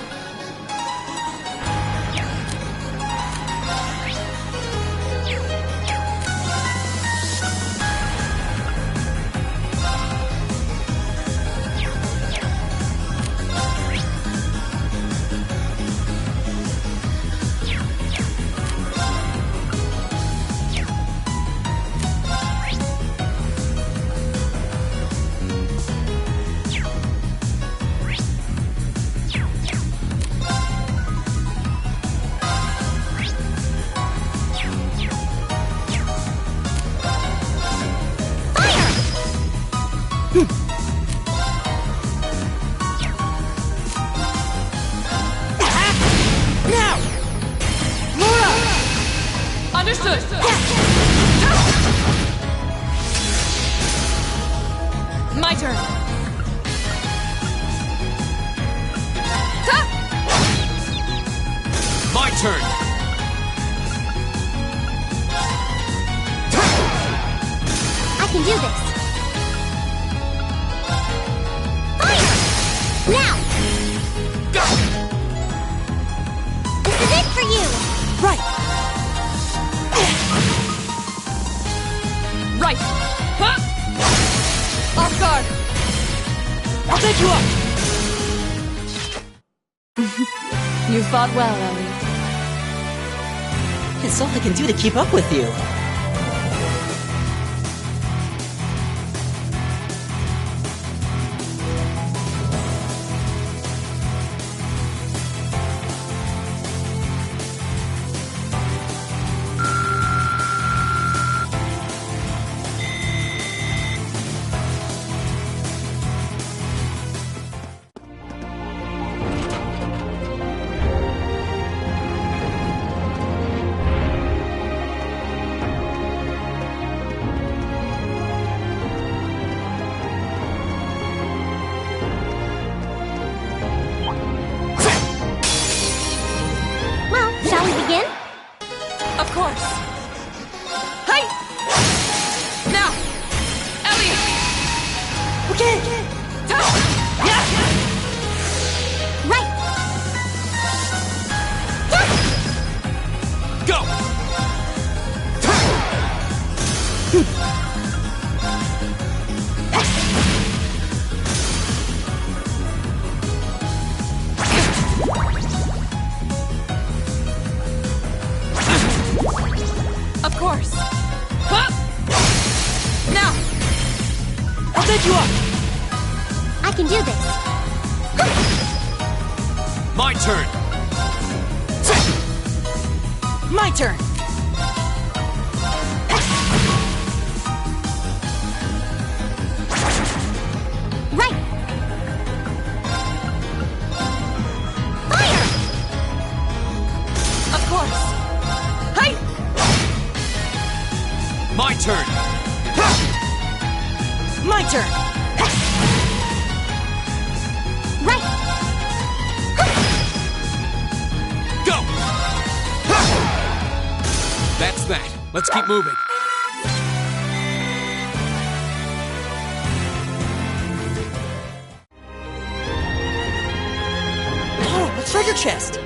Now! Laura! Understood. My turn. Huh? My turn! I can do this. Fire! Now! Go! This is it for you! Right! Right. Huh? Off guard. I'll take you up! You fought well, Ellie. It's all I can do to keep up with you. Shall we begin? Of course. Hey! Now! Ellie! Okay! Yeah! Right! Go! I can do this. My turn. My turn. Right. Fire! Of course. Hey! My turn. My turn. Right. Go! That's that. Let's keep moving. Oh, a treasure chest.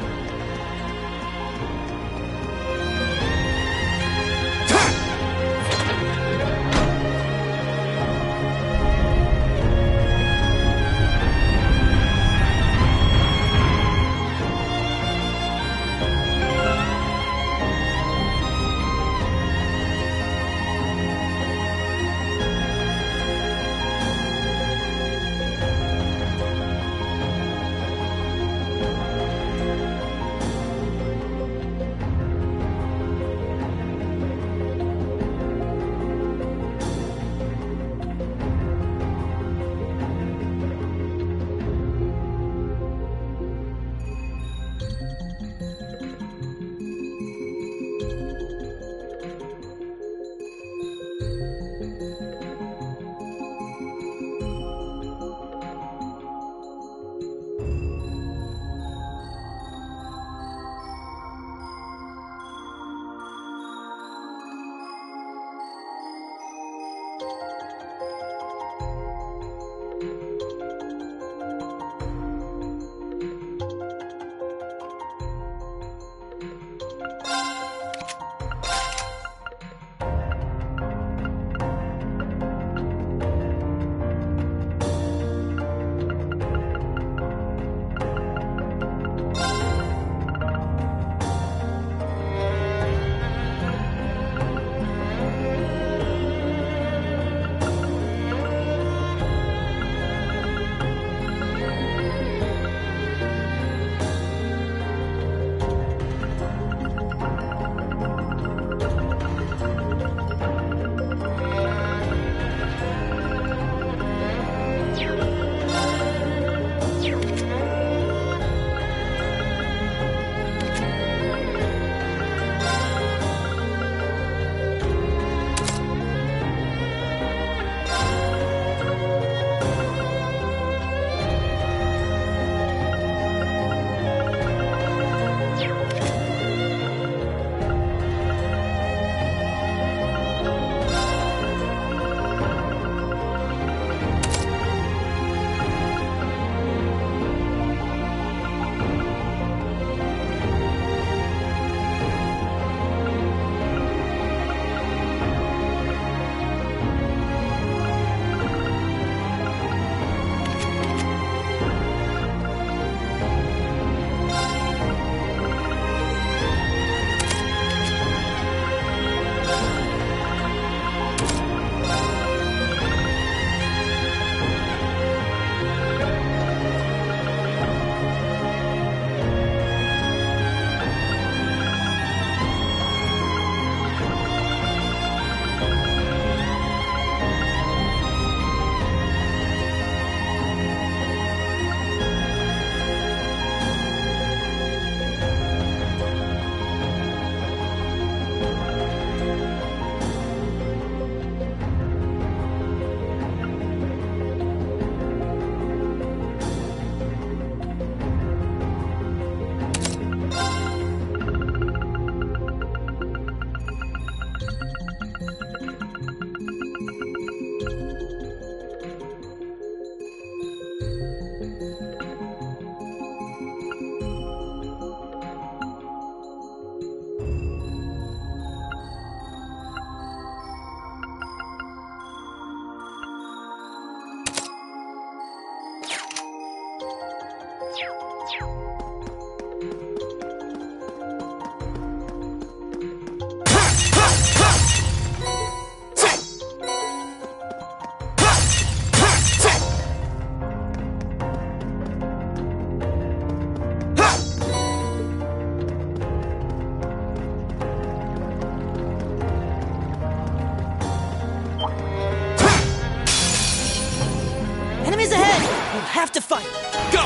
Enemies ahead! We'll have to fight! Go!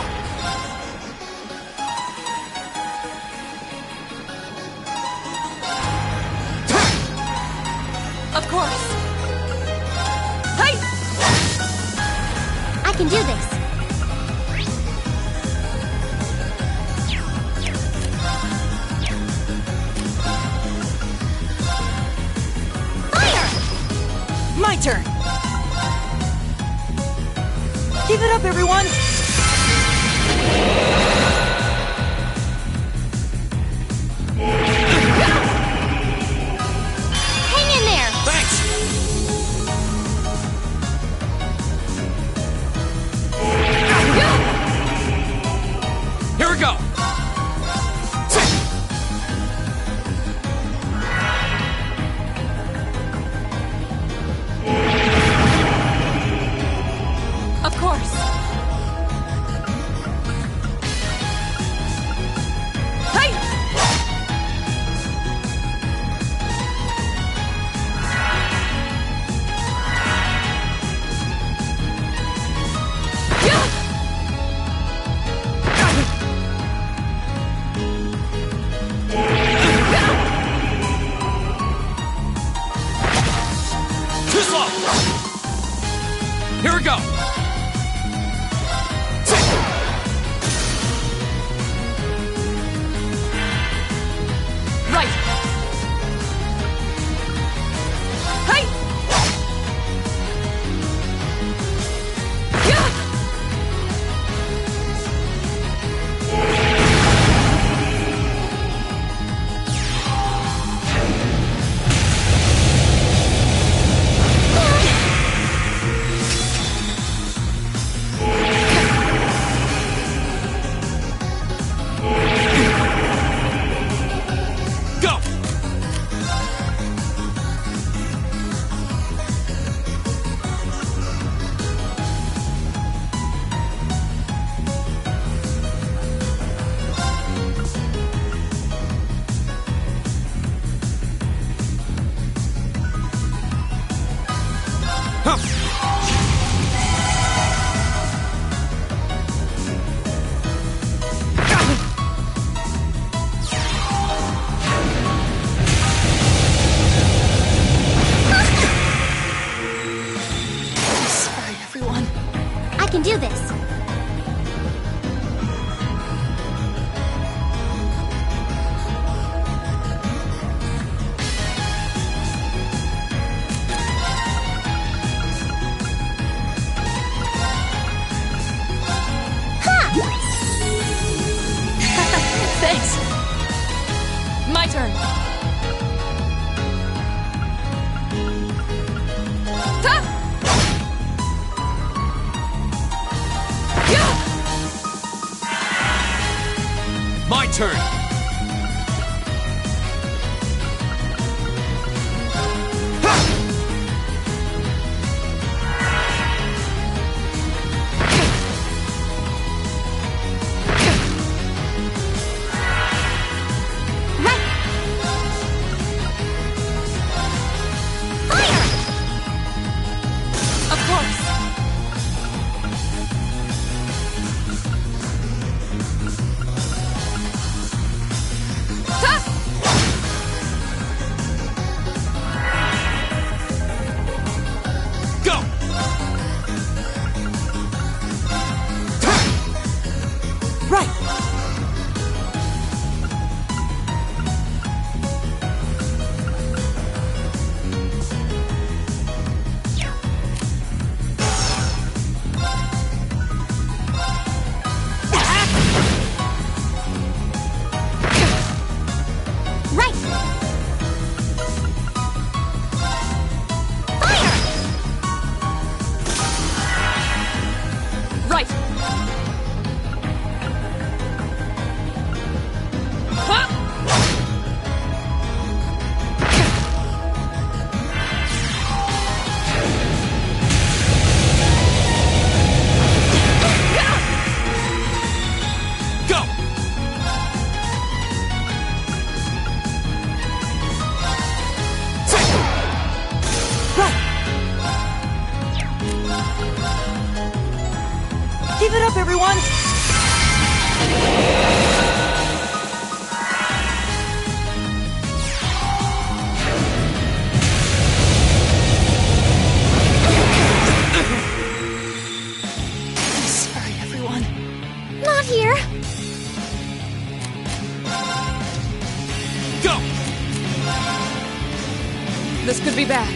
Of course! Hey! I can do this. My turn! Keep it up, everyone! Hang in there! Thanks! Here we go! Of course! Hey! Too slow! Here we go! Right! Hey! Go! Sorry, everyone. I can do this. Thanks! My turn! Ha! My turn! Of course! Keep it up, everyone! I'm sorry, everyone. Not here. Go! This could be bad.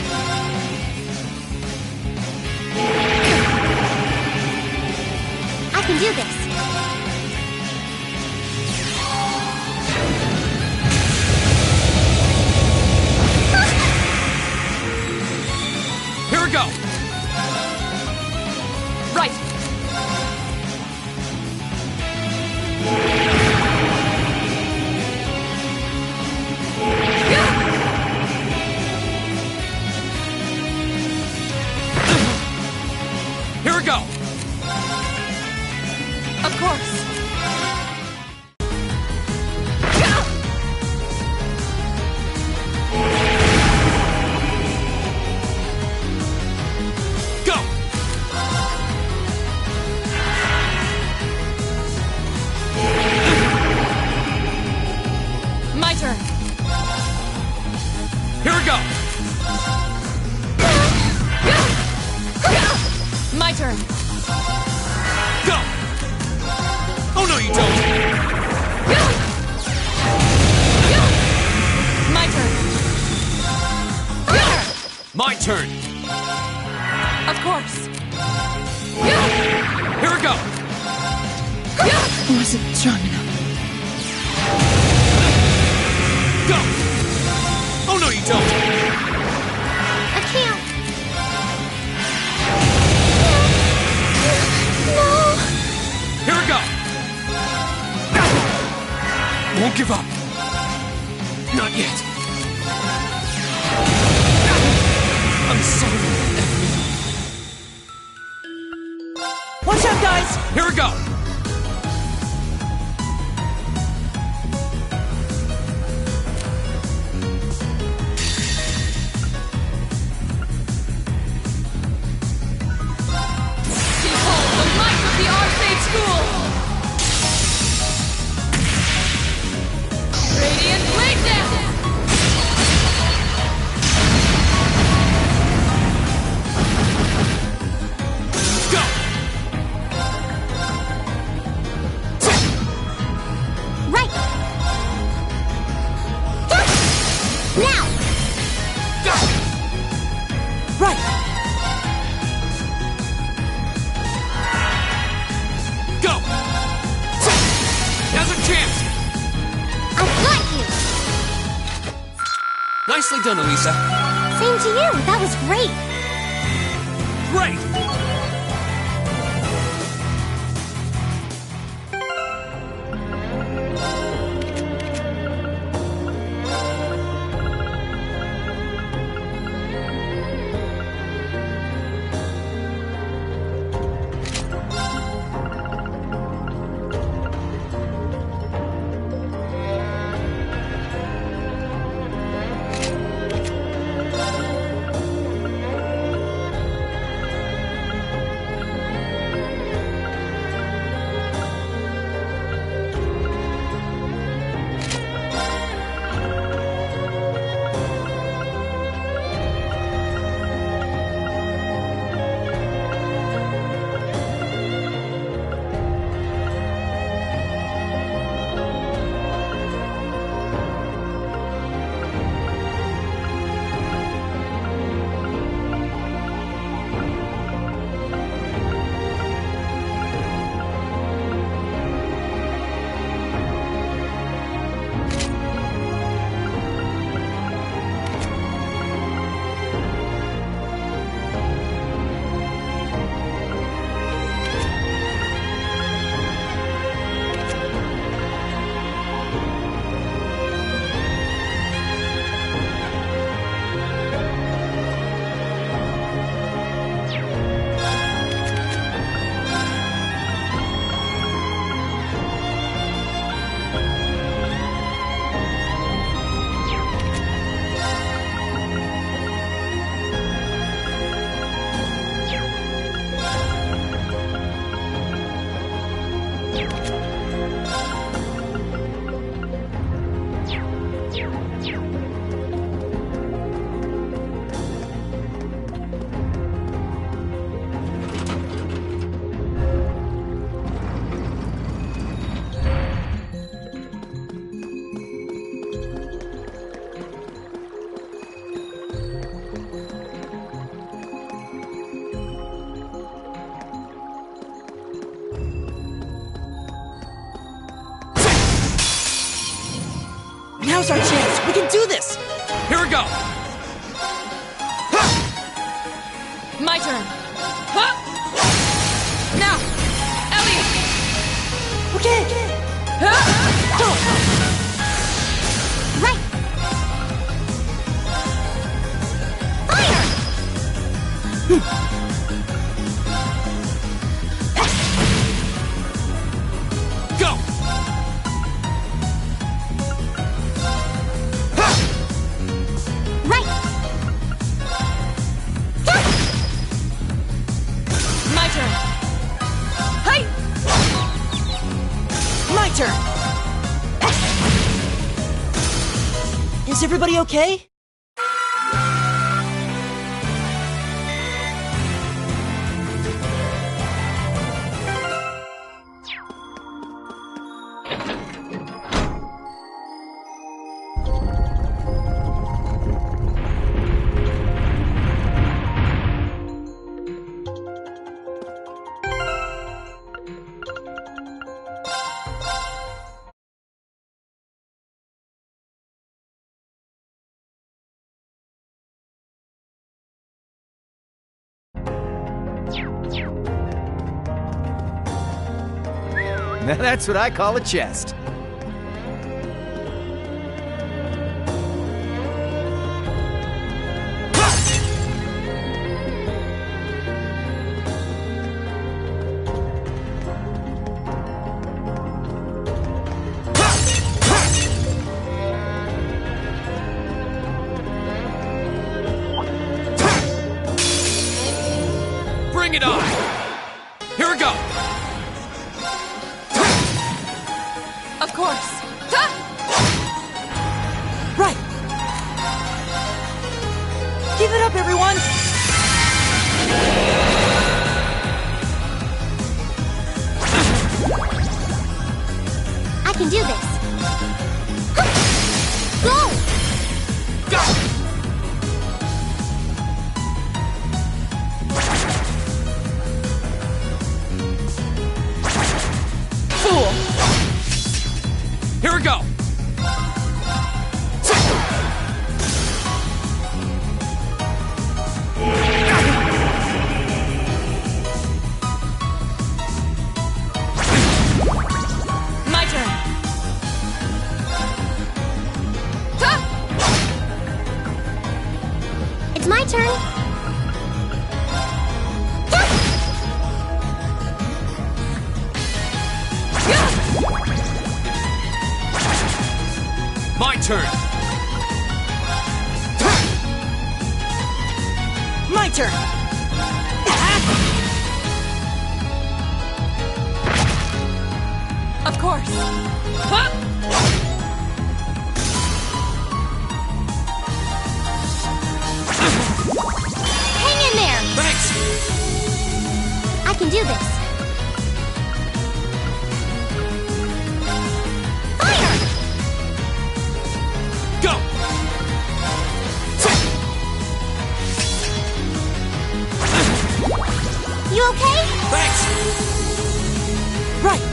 I can do this. Here we go! Right! Here we go! Of course! Go! My turn! Here we go! My turn! Go! Oh no, you don't! My turn! My turn! Of course! Here we go! Wasn't strong enough. Go! Oh no, you don't! I can't. No! Here we go! Won't give up! Not yet! I'm sorry, everyone. Watch out, guys! Here we go! Behold the might of the Arcade School! Radiant Blade Dance! Go! Right! Now! Go! Right! Go! Now's our chance! I got you! Nicely done, Elisa. Same to you. That was great. Great! Now's our chance. We can do this. Here we go. My turn. Now, Ellie. Okay. Go. Right. Fire! Go. Right. My turn. Hey. My turn. Is everybody okay? Now that's what I call a chest. Bring it on. Here we go. Of course. Right. Give it up, everyone. I can do this. Go! Go. Fool. Here we go. My turn. It's my turn. My turn. My turn. Of course. Hang in there. Thanks. I can do this. Fire! Go. You okay? Thanks. Right.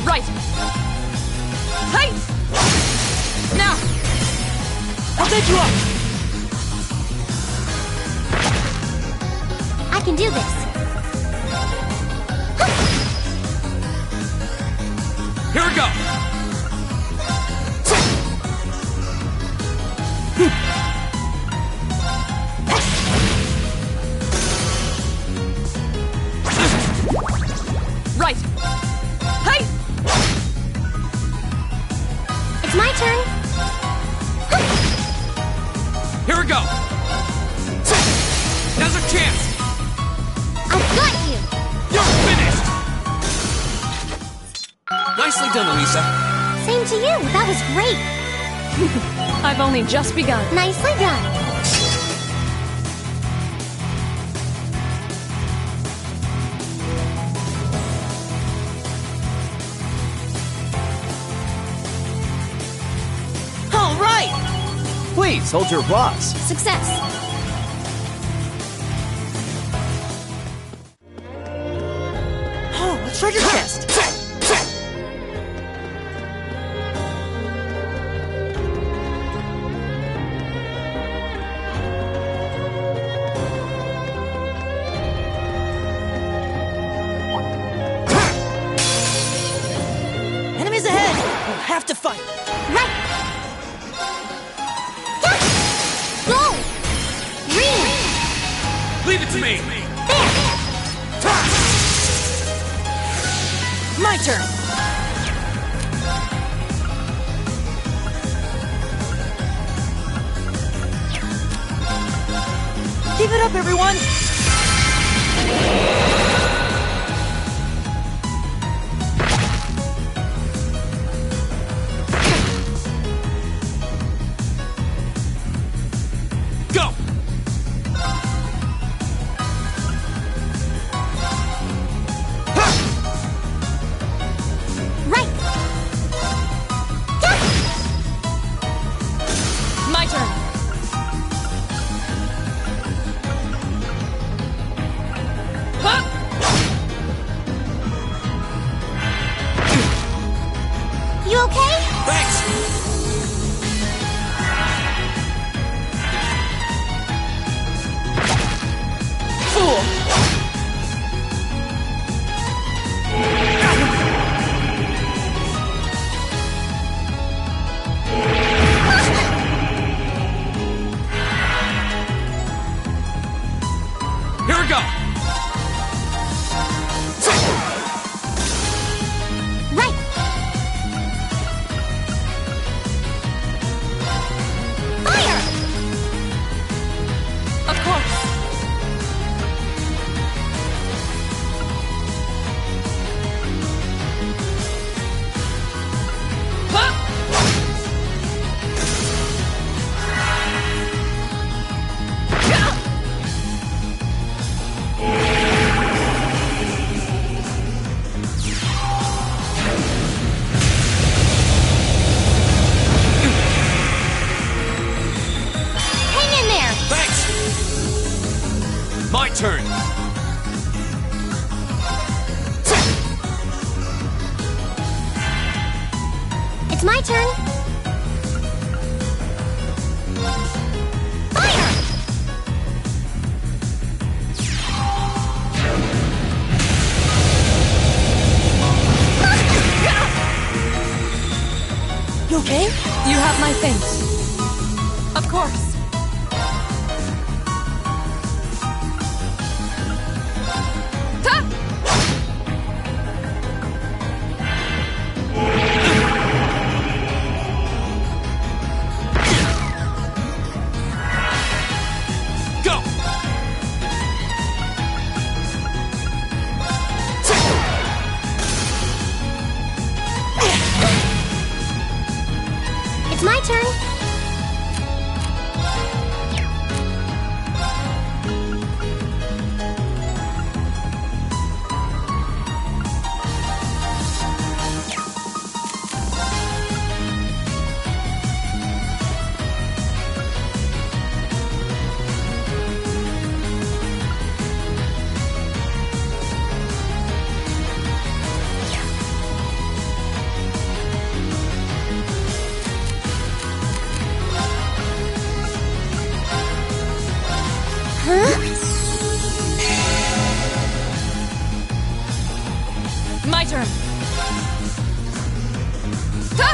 Right. Hey. Now. I'll take you up. I can do this. Here we go. Right. Hey. It's my turn. Here we go. Now's our chance. I've got you. You're finished. Nicely done, Elisa. Same to you. That was great. I've only just begun. Nicely done. All right. Please hold your applause. Success. Oh, a treasure chest. fight! Right! Go! Green! Leave it to me! My turn! Give it up, everyone! Go! Right! My turn. Huh? You okay? Thanks! Fool. Here we go! Right! Fire! Of course. Huh? Hang in there! Thanks! My turn! It's my turn! Fire! You okay? You have my thanks. Of course. Ta! Go! It's my turn! Huh? My turn. Ta!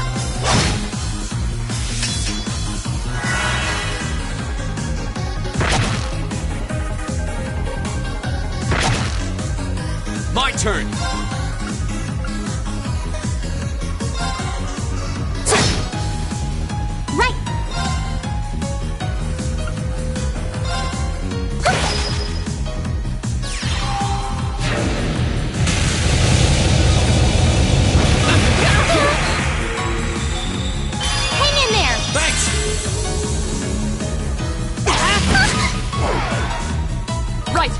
My turn! Right! Hang in there! Thanks! Right.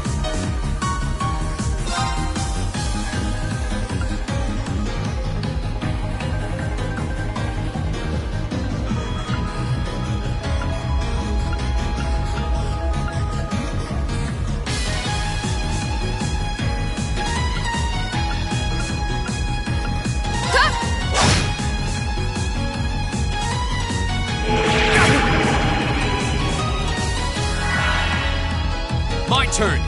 My turn!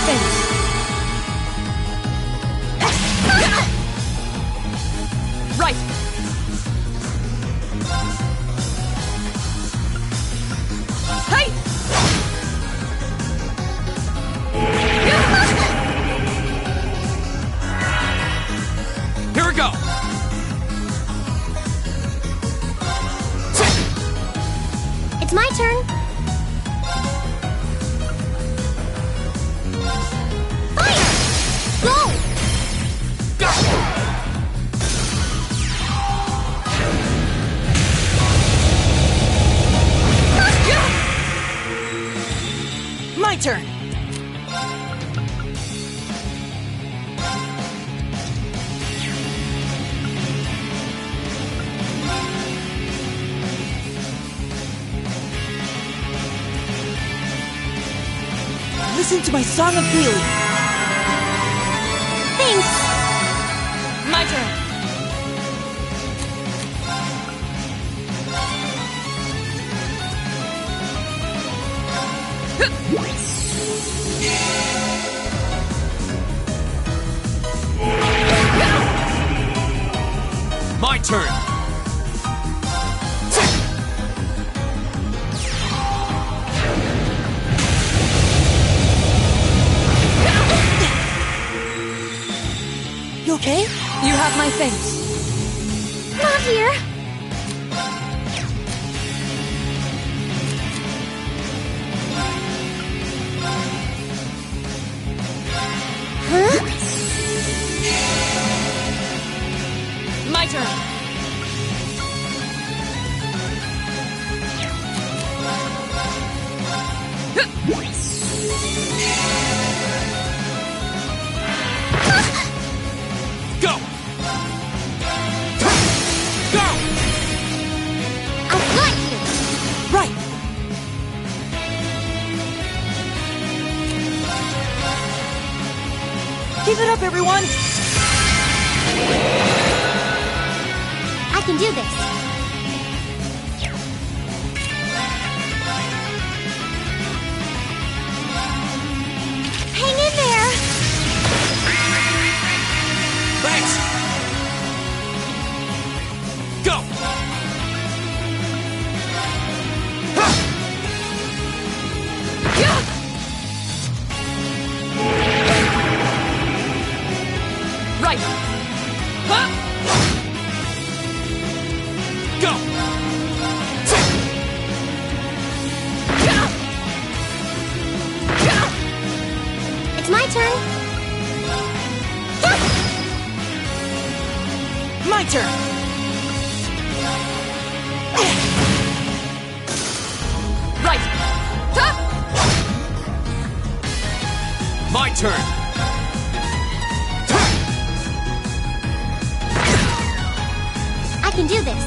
things. Right. Hey! Here we go! It's my turn. Fire! Go! My turn. Listen to my song of healing. Thanks. My turn. My turn! You okay? You have my things. Not here. Huh? My turn. Go! Go! I've got you. Right. Give it up, everyone. I can do this. Hang in there. Thanks! Go! Right. Huh? Go! It's my turn. My turn. Right. Huh? My turn! I can do this.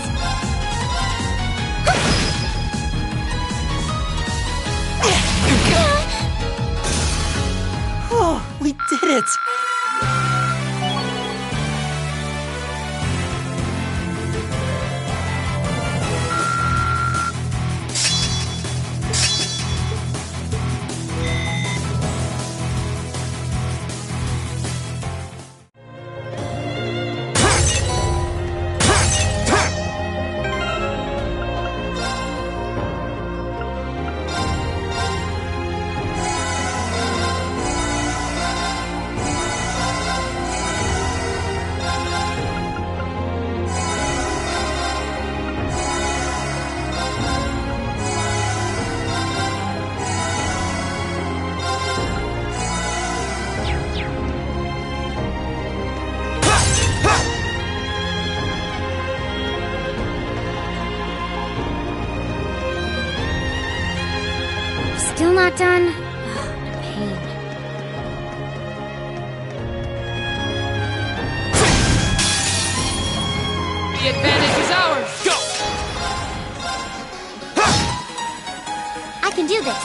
Oh, we did it. Still not done? Ugh, pain. The advantage is ours. Go! I can do this.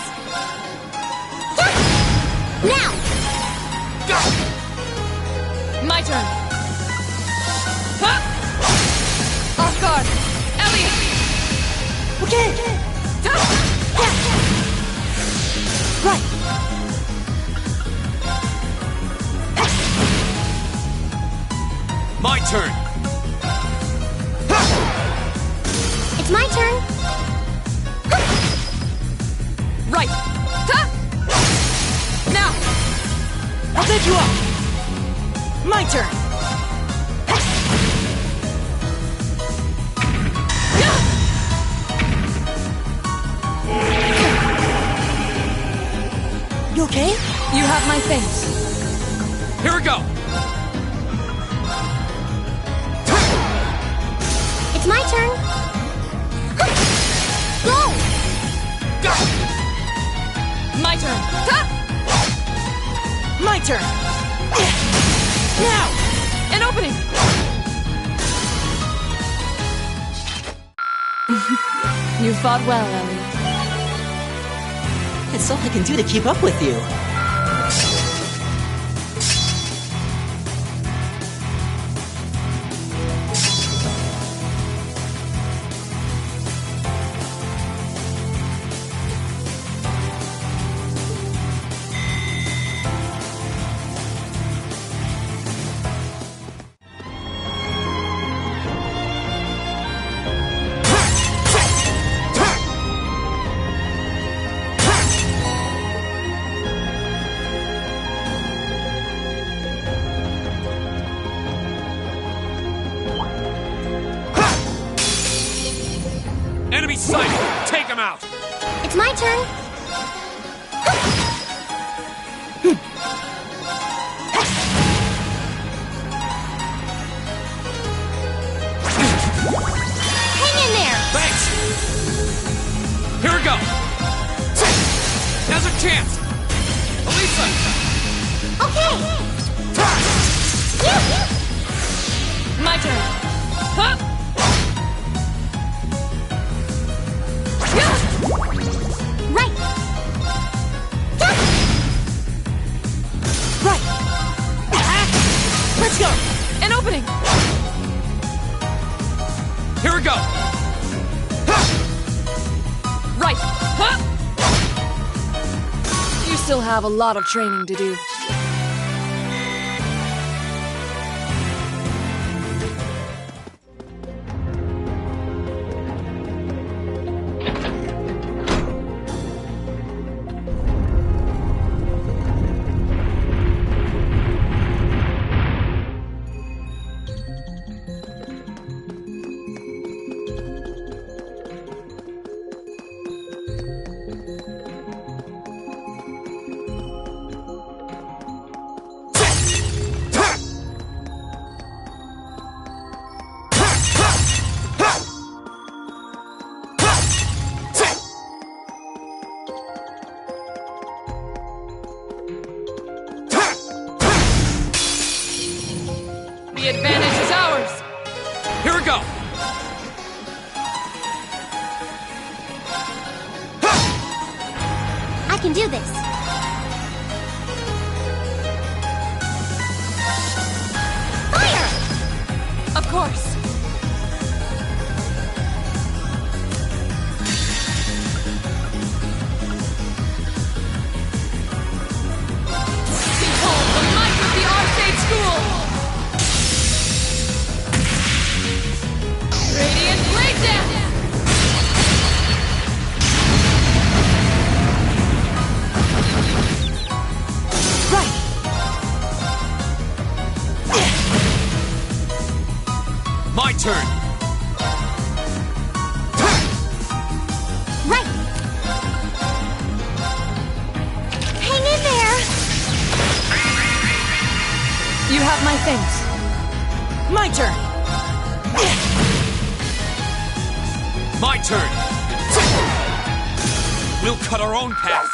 Now! Go! My turn. Huh? Off guard. Elliot. Okay. Right. pick you up! My turn! You okay? You have my thanks. Here we go! It's my turn. Go! Go! My turn. My turn! Now! An opening! You fought well, Ellie. It's all I can do to keep up with you. Enemy sighted! Take him out! It's my turn. Hang in there! Thanks! Here we go! Now's our chance! Elisa! Okay! My turn. Huh? Right! Right! Let's go! An opening! Here we go! Right! Huh? You still have a lot of training to do. The advantage is ours! Here we go! I can do this. Fire! Of course! Behold the might of the Arcade School! Radiant Blade Dance! Right! My turn! Right! Hang in there! You have my thanks. My turn! My turn! We'll cut our own path!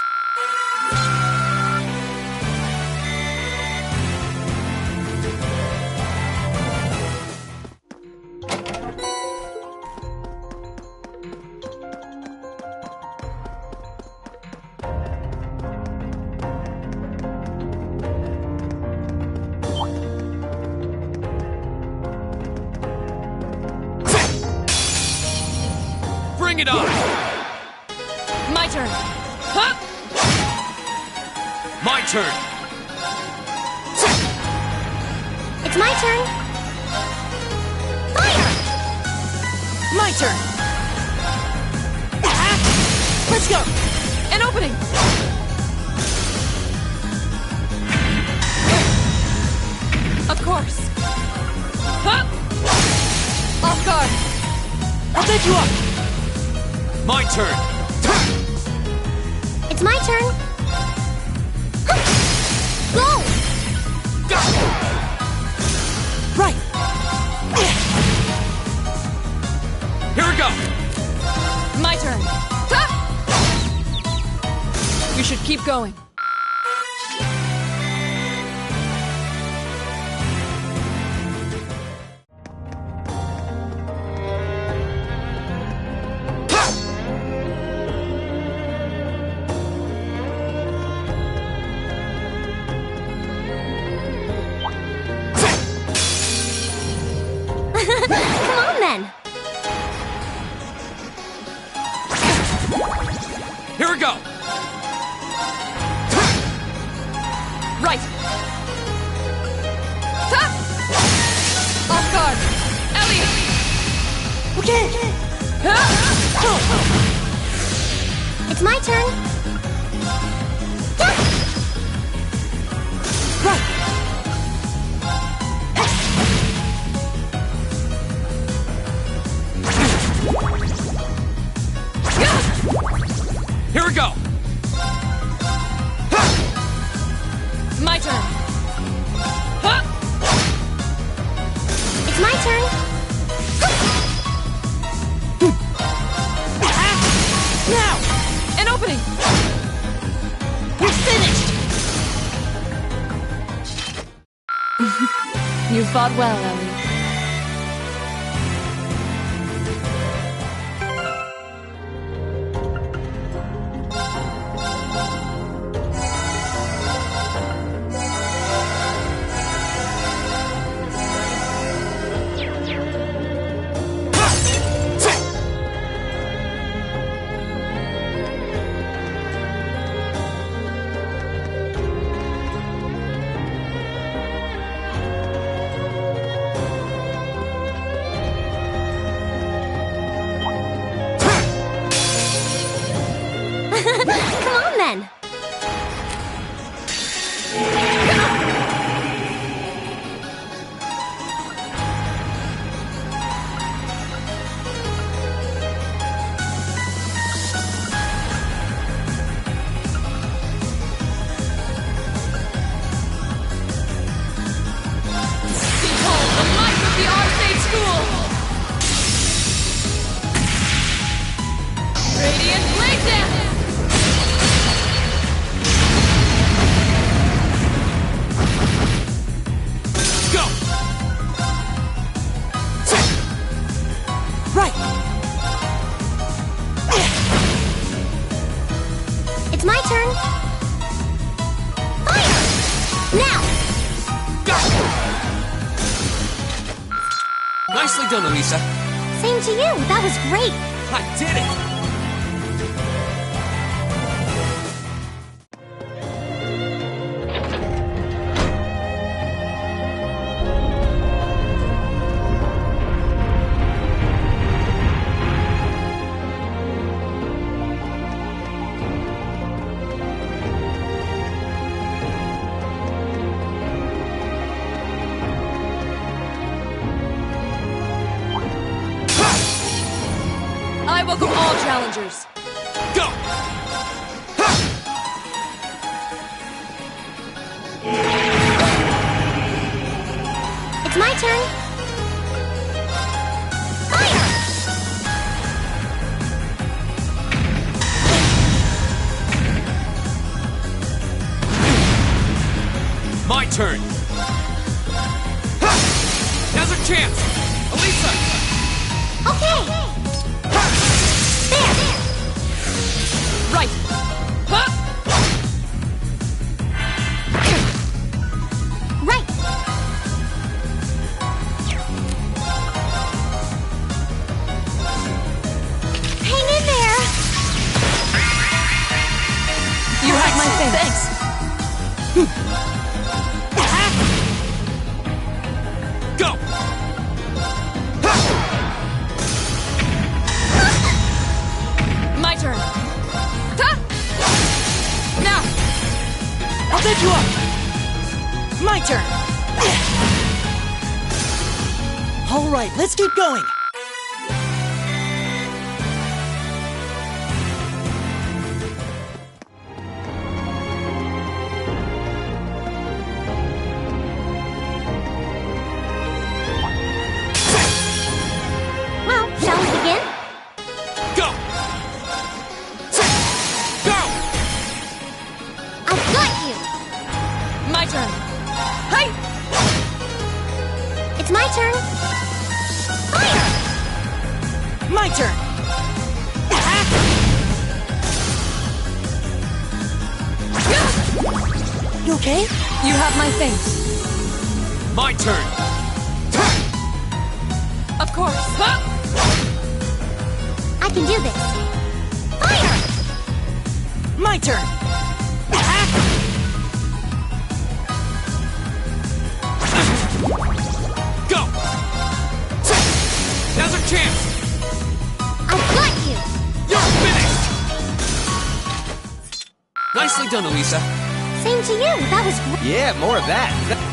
Bring it on! My turn. Huh? My turn! It's my turn. Fire! My turn! Let's go! An opening! bed you up! My turn! It's my turn. Go! Go! Right! Here we go! My turn. We should keep going. Come on, then. Here we go! Right. Off guard. Ellie. Okay! It's my turn. Right! Here we go! My turn. It's my turn. Now! An opening. You're finished! You fought well, Ellie. Come on, then. Behold the might of the Arcade School! Radiant Blade Dance! Go! Right! It's my turn. Fire! Now! Go! Nicely done, Elisa. Same to you. That was great. I did it! I welcome all challengers. Go! It's my turn. Fire! My turn! Now's our chance! Elisa! Okay. There. Right. Right. Hang in there. You have my thanks. Go! My turn. Now. I'll bed you up! My turn! Alright, let's keep going! You okay? You have my thanks. My turn! Of course. I can do this. Fire! My turn! Go! Now's our chance! I've got you! You're finished! Nicely done, Elisa. Same to you. That was great. Yeah, more of that.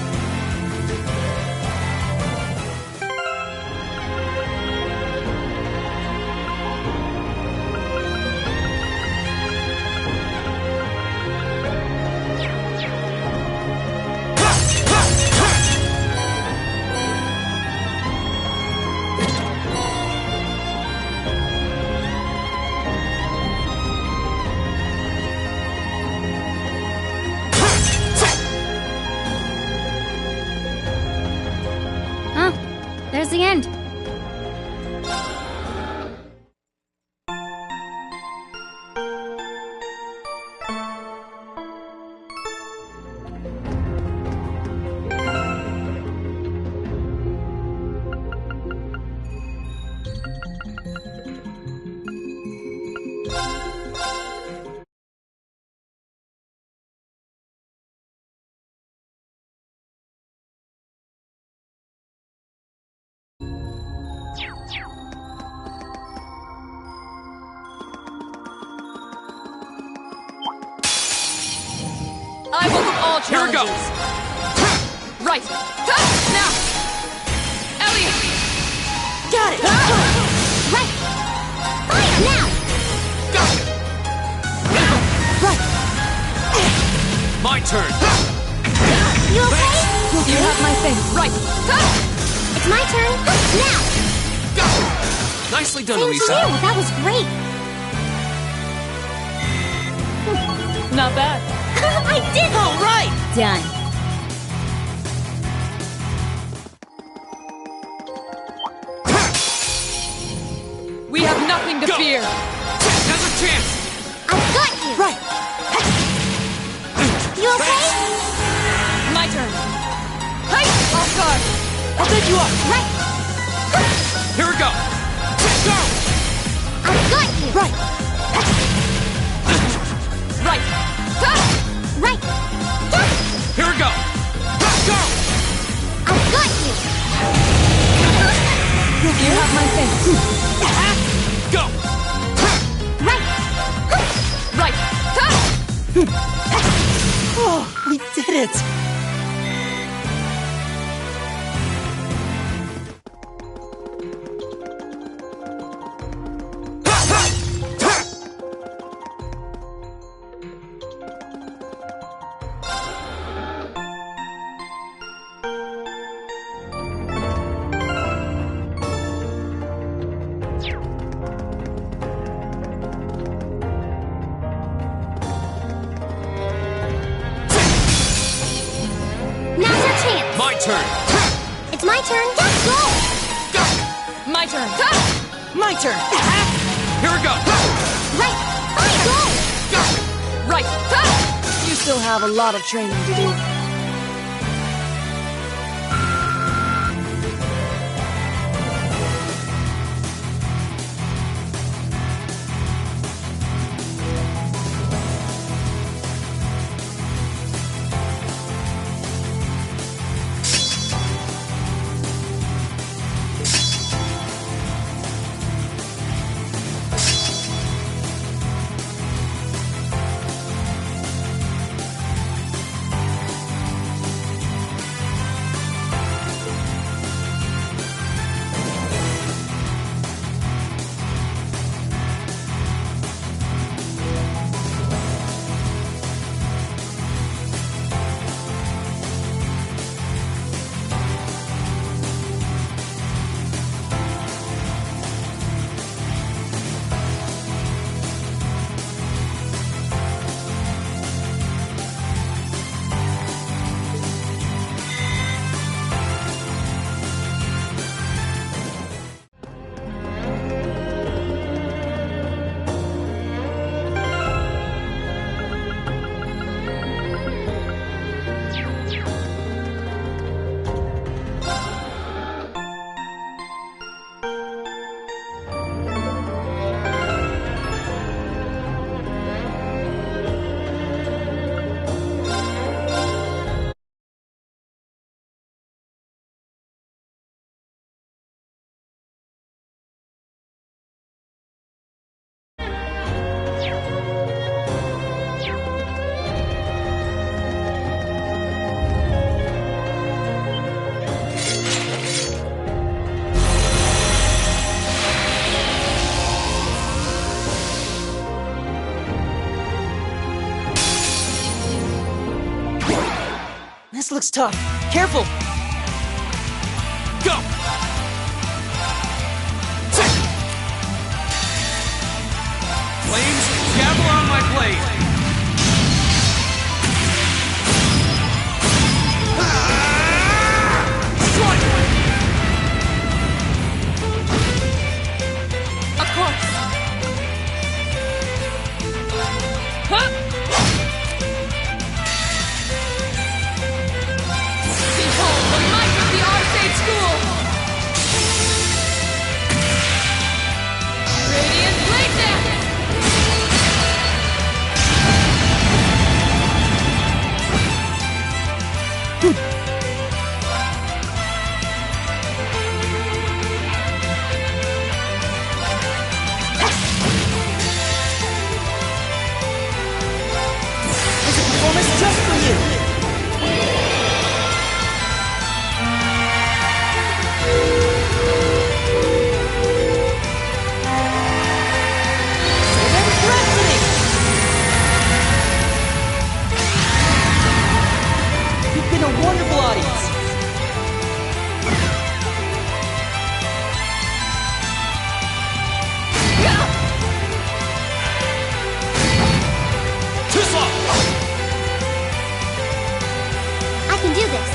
There's the end. I welcome all Here we go! challenges. Right. Now! Ellie! Got it! Right! Fire now! Go! Right! My turn! You okay? You have my thanks. Right. It's my turn. Now! Go! Nicely done, Same to Elisa. you. That was great. Not bad. I did it! All right! Done. We have nothing to Go. fear. Now's our chance! I've got you! Right! You okay? My turn. Hey! Off guard. I'll take you up! Right! Here we go! Go! I've got you! Right! Right. Right! Here we go! Go! I've got you! You have my thanks. Go! Right! Right. Oh, we did it! Now's your chance! My turn! It's my turn. Let's go! Go! My turn. My turn! Here we go! Right! Fire! Go! Go! Right. You still have a lot of training to do. looks tough. Careful! Go! Flames, gather on my blade! Strike! Of course. Huh? Behold the might of the Arcade School! Radiant Blade Dance! Performance just for you! You've been a wonderful audience! I can do this.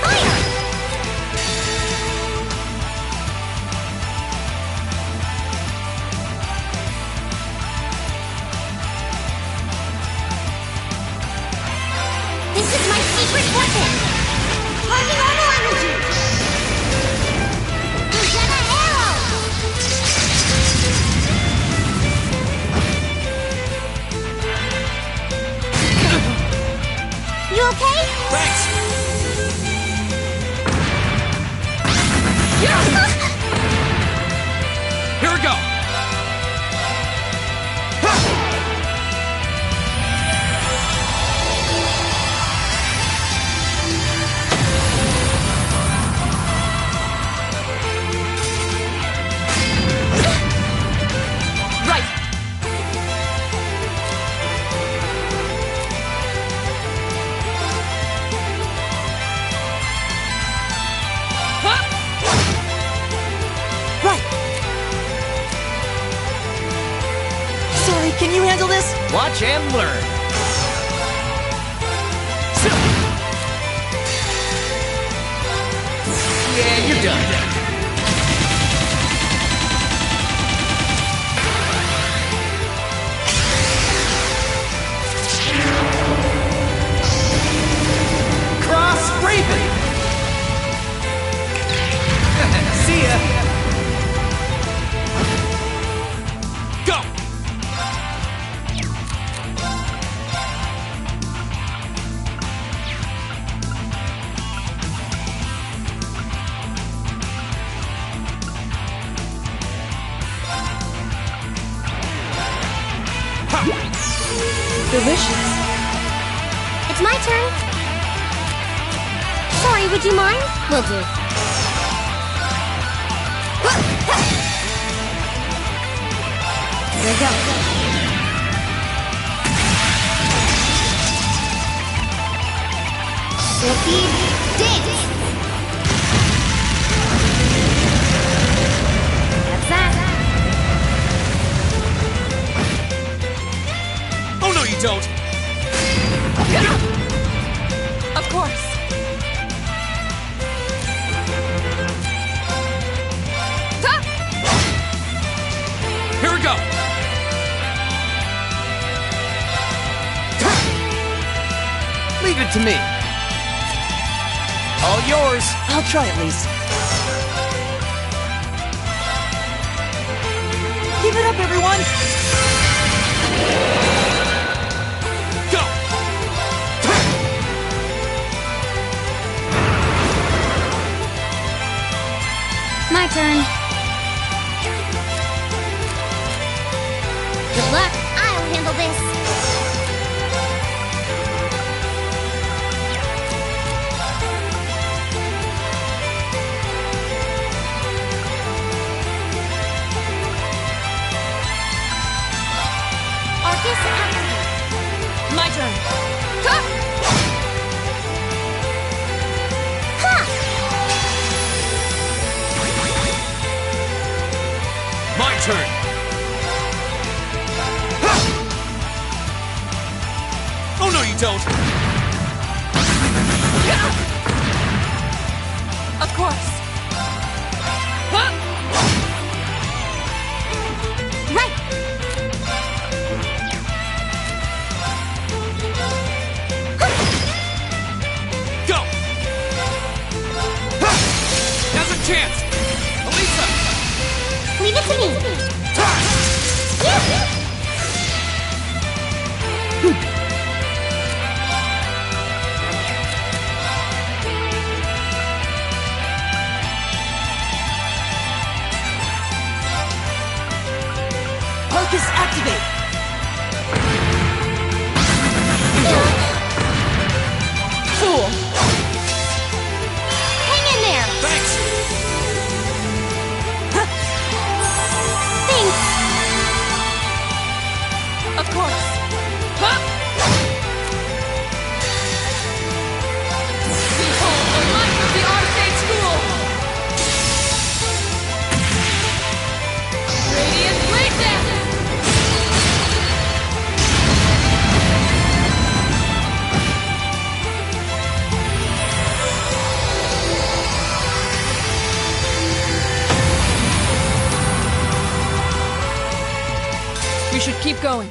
Fire! This is my secret weapon! Harvey normal energy! Vegeta arrow! You okay? Thanks! Here we go! Right! Right! Sorry, can you handle this? Watch and learn. Yeah, you're done. Cross Raven! See ya! Go! Delicious. It's my turn. Sorry, would you mind? Will do. Here we go. Silky dance. That's that. Oh no, you don't! Of course. Here we go! Leave it to me. All yours. I'll try at least. Keep it up, everyone! Go! My turn. Good luck. I'll handle this. My turn. turn. My turn. Oh no, you don't. Of course. Right. Go. Now's a chance. Elisa. Leave it to me. Focus activate. Fool. Hang in there. Thanks. Thanks. Of course. Behold the might of the Arcade School! Radiant Blade Dance! We should keep going.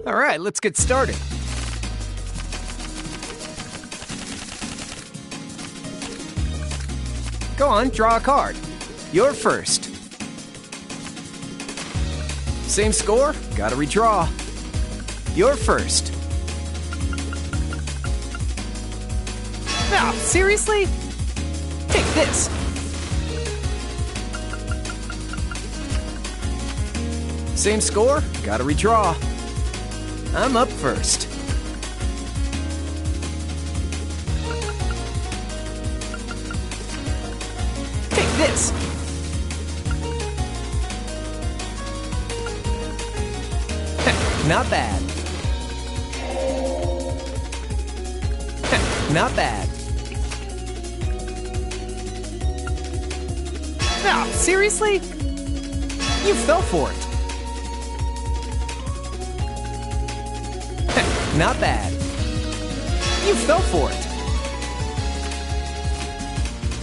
Alright, let's get started. Go on, draw a card. You're first. Same score? Gotta redraw. You're first. Ah, seriously? Take this. Same score? Gotta redraw. I'm up first. Take this. Not bad. Not bad. Ah, seriously? You fell for it. Not bad. You fell for it.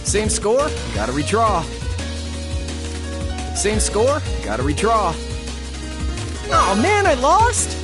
Same score? Gotta redraw. Same score? Gotta redraw. Oh man, I lost!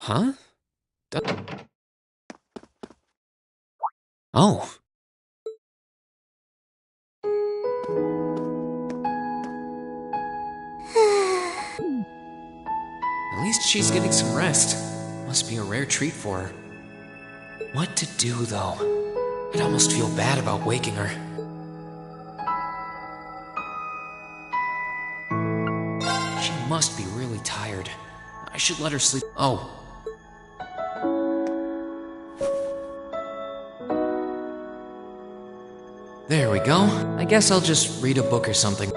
Huh? Oh. At least she's getting some rest. Must be a rare treat for her. What to do, though? I'd almost feel bad about waking her. She must be really tired. I should let her sleep. Oh. There we go. I guess I'll just read a book or something.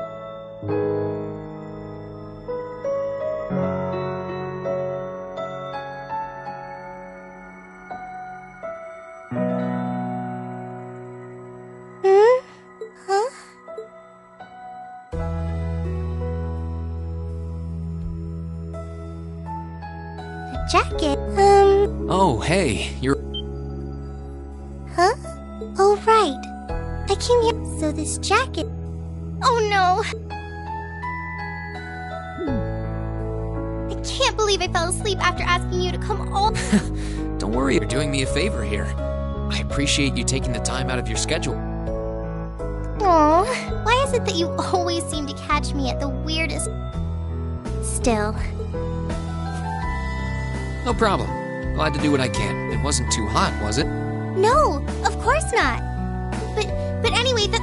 Jacket, Oh, hey, you're... Huh? Oh, right. I came here, so this jacket... Oh, no! I can't believe I fell asleep after asking you to come all... Don't worry, you're doing me a favor here. I appreciate you taking the time out of your schedule. Aw, why is it that you always seem to catch me at the weirdest... Still... No problem. Glad to do what I can. It wasn't too hot, was it? No, of course not. But anyway, that...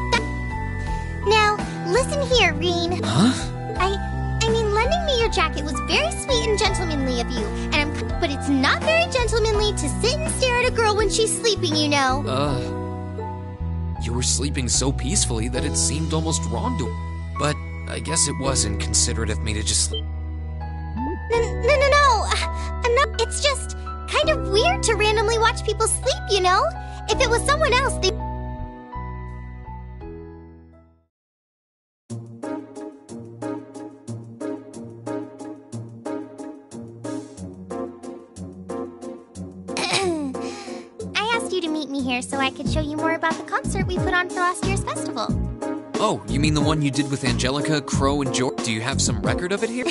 Now, listen here, Reen. Huh? I mean, lending me your jacket was very sweet and gentlemanly of you, but it's not very gentlemanly to sit and stare at a girl when she's sleeping, you know. You were sleeping so peacefully that it seemed almost wrong to... But I guess it was inconsiderate of me to just... No. I'm not... It's just kind of weird to randomly watch people sleep, you know? If it was someone else, they... meet me here so I could show you more about the concert we put on for last year's festival. Oh, you mean the one you did with Angelica, Crow, and George? Do you have some record of it here?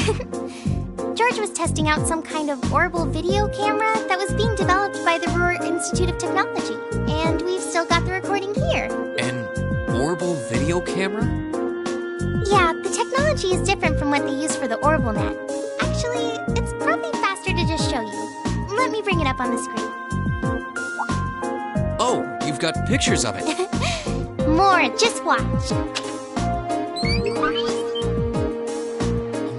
George was testing out some kind of orbital video camera that was being developed by the Ruhr Institute of Technology, and we've still got the recording here. An orbital video camera? Yeah, the technology is different from what they use for the Orbital Net. Actually, it's probably faster to just show you. Let me bring it up on the screen. Oh, you've got pictures of it. More, just watch.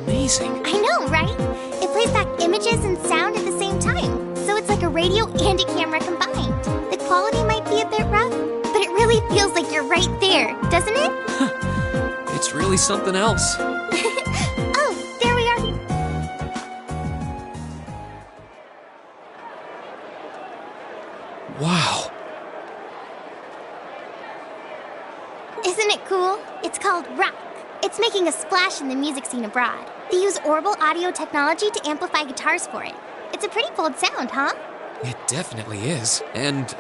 Amazing. I know, right? It plays back images and sound at the same time, so it's like a radio and a camera combined. The quality might be a bit rough, but it really feels like you're right there, doesn't it? It's really something else. Oh, there we are. Wow. Isn't it cool? It's called Rock. It's making a splash in the music scene abroad. They use orbital audio technology to amplify guitars for it. It's a pretty bold sound, huh? It definitely is. And,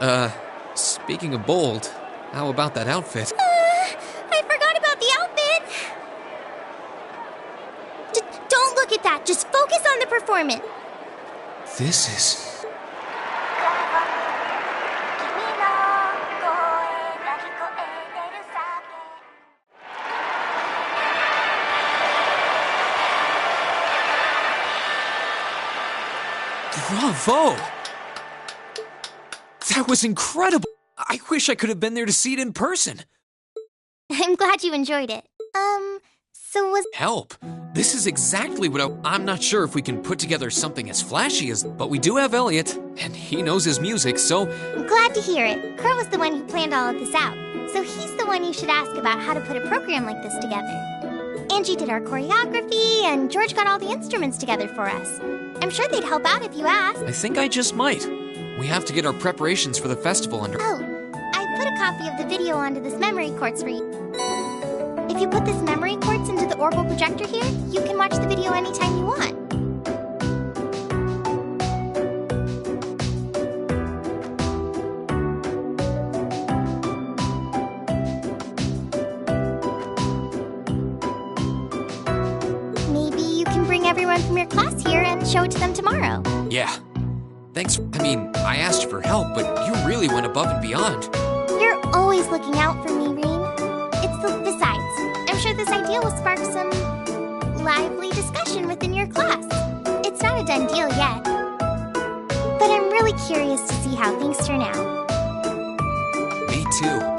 speaking of bold, how about that outfit? I forgot about the outfit. Don't look at that. Just focus on the performance. This is... Bravo! That was incredible! I wish I could have been there to see it in person. I'm glad you enjoyed it. So was... Help! This is exactly what I'm not sure if we can put together something as flashy as... But we do have Elliot, and he knows his music, so... I'm glad to hear it. Crow was the one who planned all of this out, so he's the one you should ask about how to put a program like this together. Angie did our choreography, and George got all the instruments together for us. I'm sure they'd help out if you asked. I think I just might. We have to get our preparations for the festival under... Oh, I put a copy of the video onto this memory quartz for you. If you put this memory quartz into the orbital projector here, you can watch the video anytime you want. Maybe you can bring everyone from your class here and show it to them tomorrow. Yeah. Thanks. I mean, I asked for help, but you really went above and beyond. You're always looking out for me, Reem. Besides, I'm sure this idea will spark some lively discussion within your class. It's not a done deal yet, but I'm really curious to see how things turn out. Me too.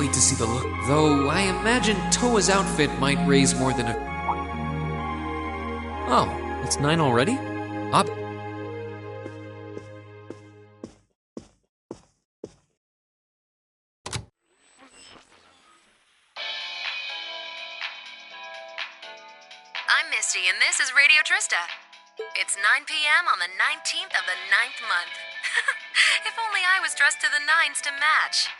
wait to see the look. Though I imagine Toa's outfit might raise more than a... Oh, it's 9 already? Up. I'm Misty, and this is Radio Trista. It's 9 p.m. on the 19th of the 9th month. If only I was dressed to the nines to match.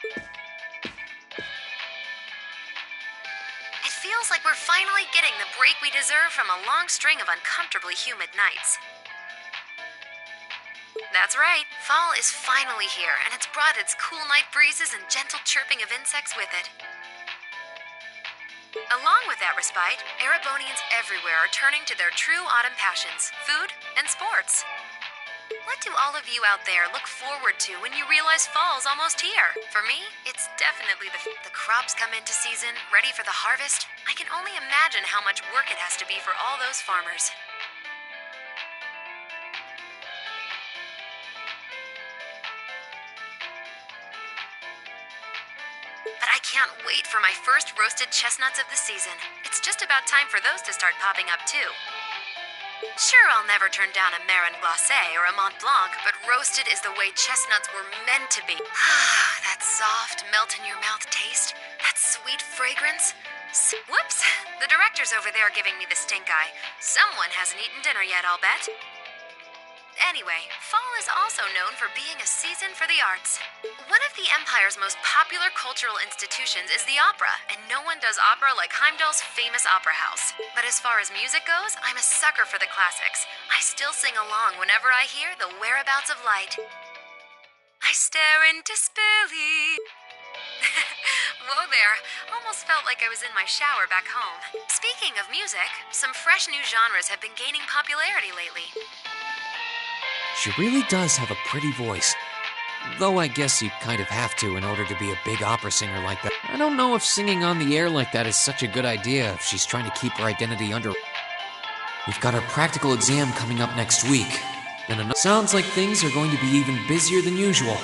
It feels like we're finally getting the break we deserve from a long string of uncomfortably humid nights. That's right, fall is finally here, and it's brought its cool night breezes and gentle chirping of insects with it. Along with that respite, Erebonians everywhere are turning to their true autumn passions, food and sports. What do all of you out there look forward to when you realize fall's almost here? For me, it's definitely the crops come into season, ready for the harvest. I can only imagine how much work it has to be for all those farmers. But I can't wait for my first roasted chestnuts of the season. It's just about time for those to start popping up too. Sure, I'll never turn down a Marron Glacé or a Mont Blanc, but roasted is the way chestnuts were meant to be. That soft, melt-in-your-mouth taste, that sweet fragrance. Whoops! The director's over there giving me the stink eye. Someone hasn't eaten dinner yet, I'll bet. Anyway, fall is also known for being a season for the arts. One of the Empire's most popular cultural institutions is the opera, and no one does opera like Heimdall's famous opera house. But as far as music goes, I'm a sucker for the classics. I still sing along whenever I hear The Whereabouts of Light. I stare into Spilly. Whoa there, almost felt like I was in my shower back home. Speaking of music, some fresh new genres have been gaining popularity lately. She really does have a pretty voice. Though I guess you kind of have to in order to be a big opera singer like that. I don't know if singing on the air like that is such a good idea if she's trying to keep her identity under... We've got our practical exam coming up next week. And sounds like things are going to be even busier than usual.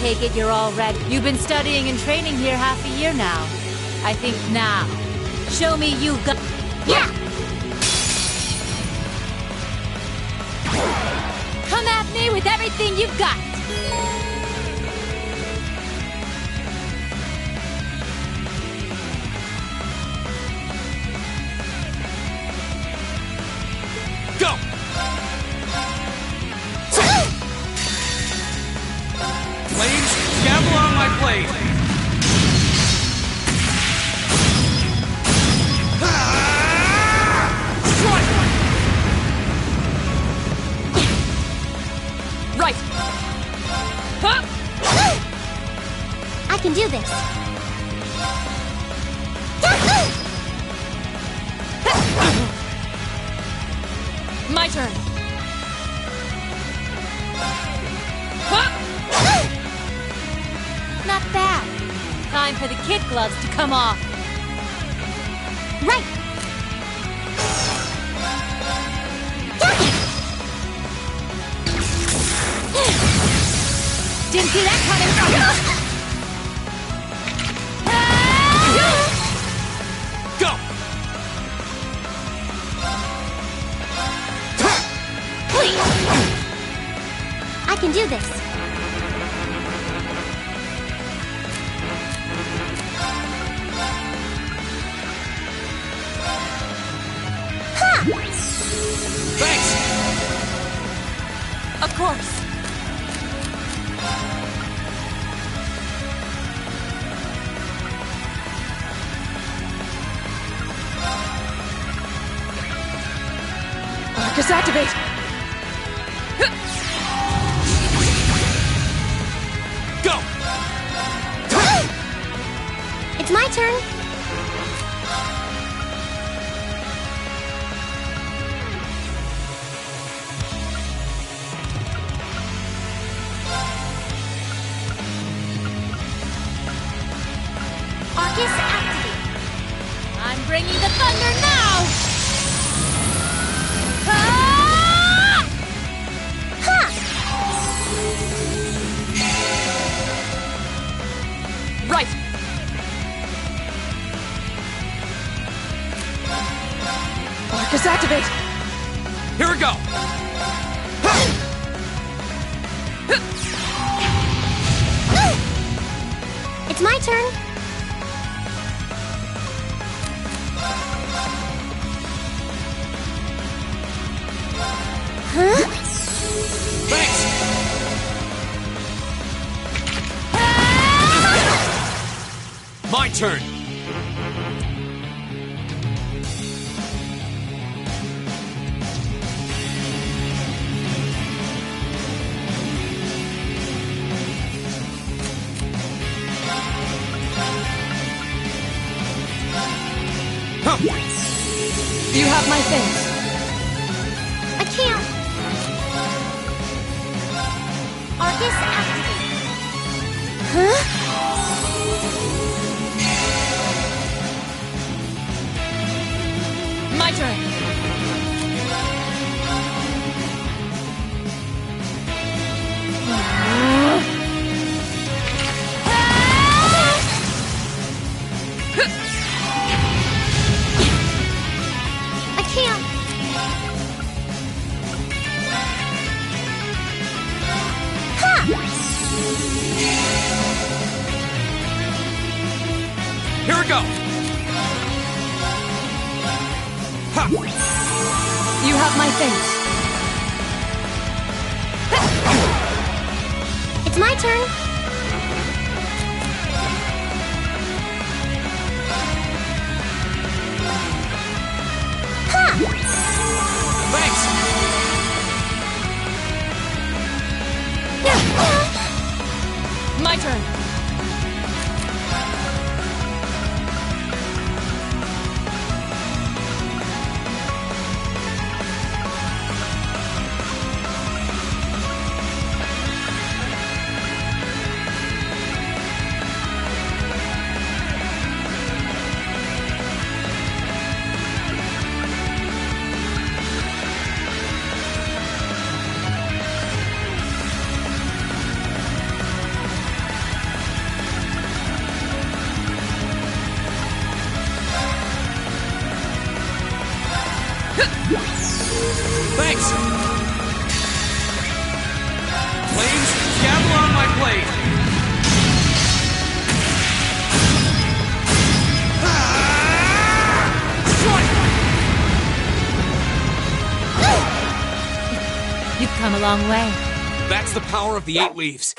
take it you're all ready. You've been studying and training here half a year now. I think now, show me you've got... Yeah! Come at me with everything you've got! Go! Blades, gamble on my blade! Right! Huh? I can do this. My turn! Not bad. Time for the kid gloves to come off. Right! Didn't see that coming. Go! I can do this. Thanks! Of course. Arcus activate! Go! It's my turn. Arcus activate. I'm bringing the thunder now! Ah! Ha! Right! Arcus activate! Here we go! It's my turn. Huh? Thanks! My turn! You have my things. I can't. Arcus activate. Huh? My turn. I can't. Ha! Here we go! Ha! You have my things. It's my turn. Ha! Thanks! My turn. Thanks! Flames, gather on my blade! You've come a long way. That's the power of the 8 leaves.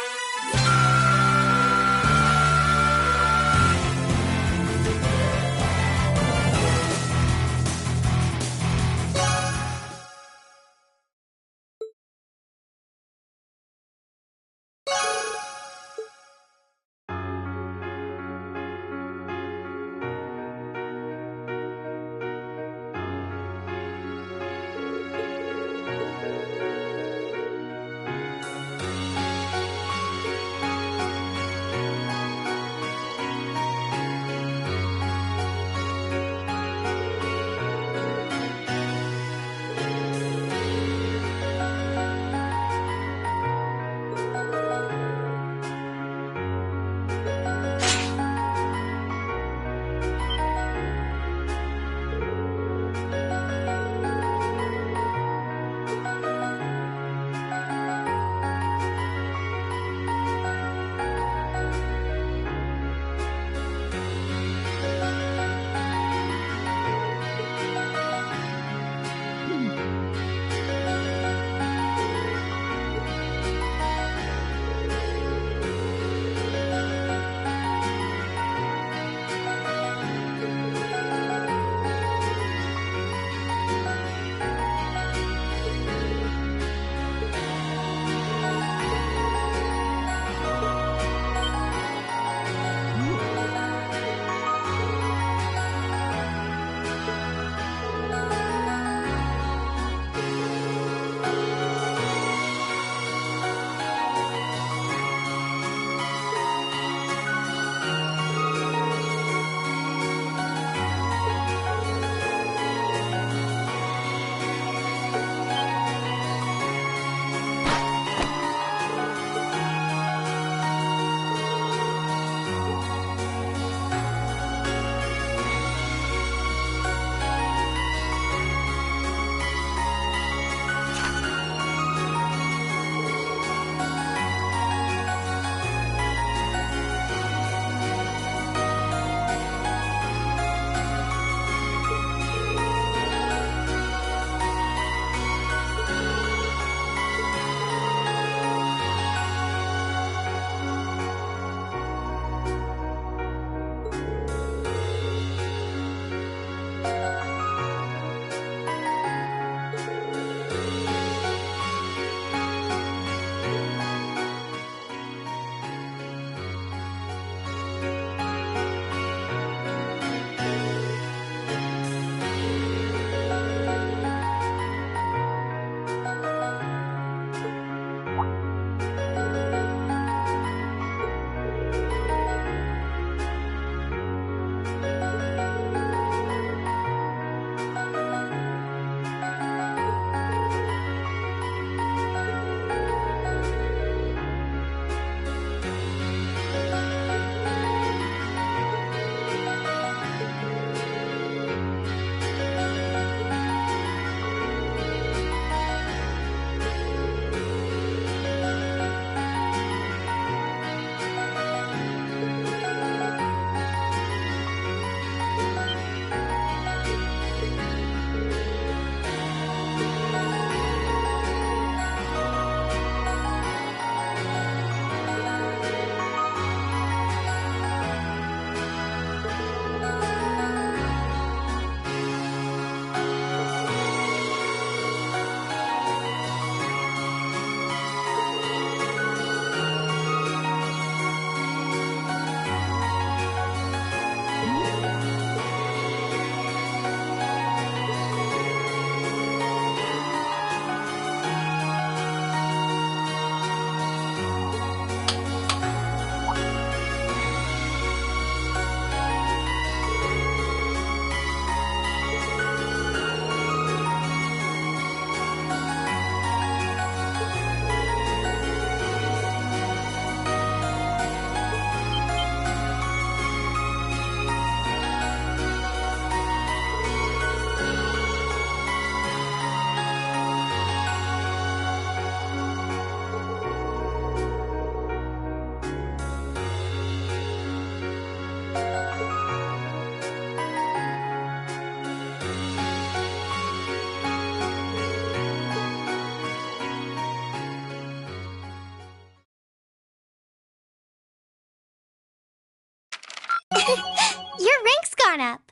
Your rank's gone up.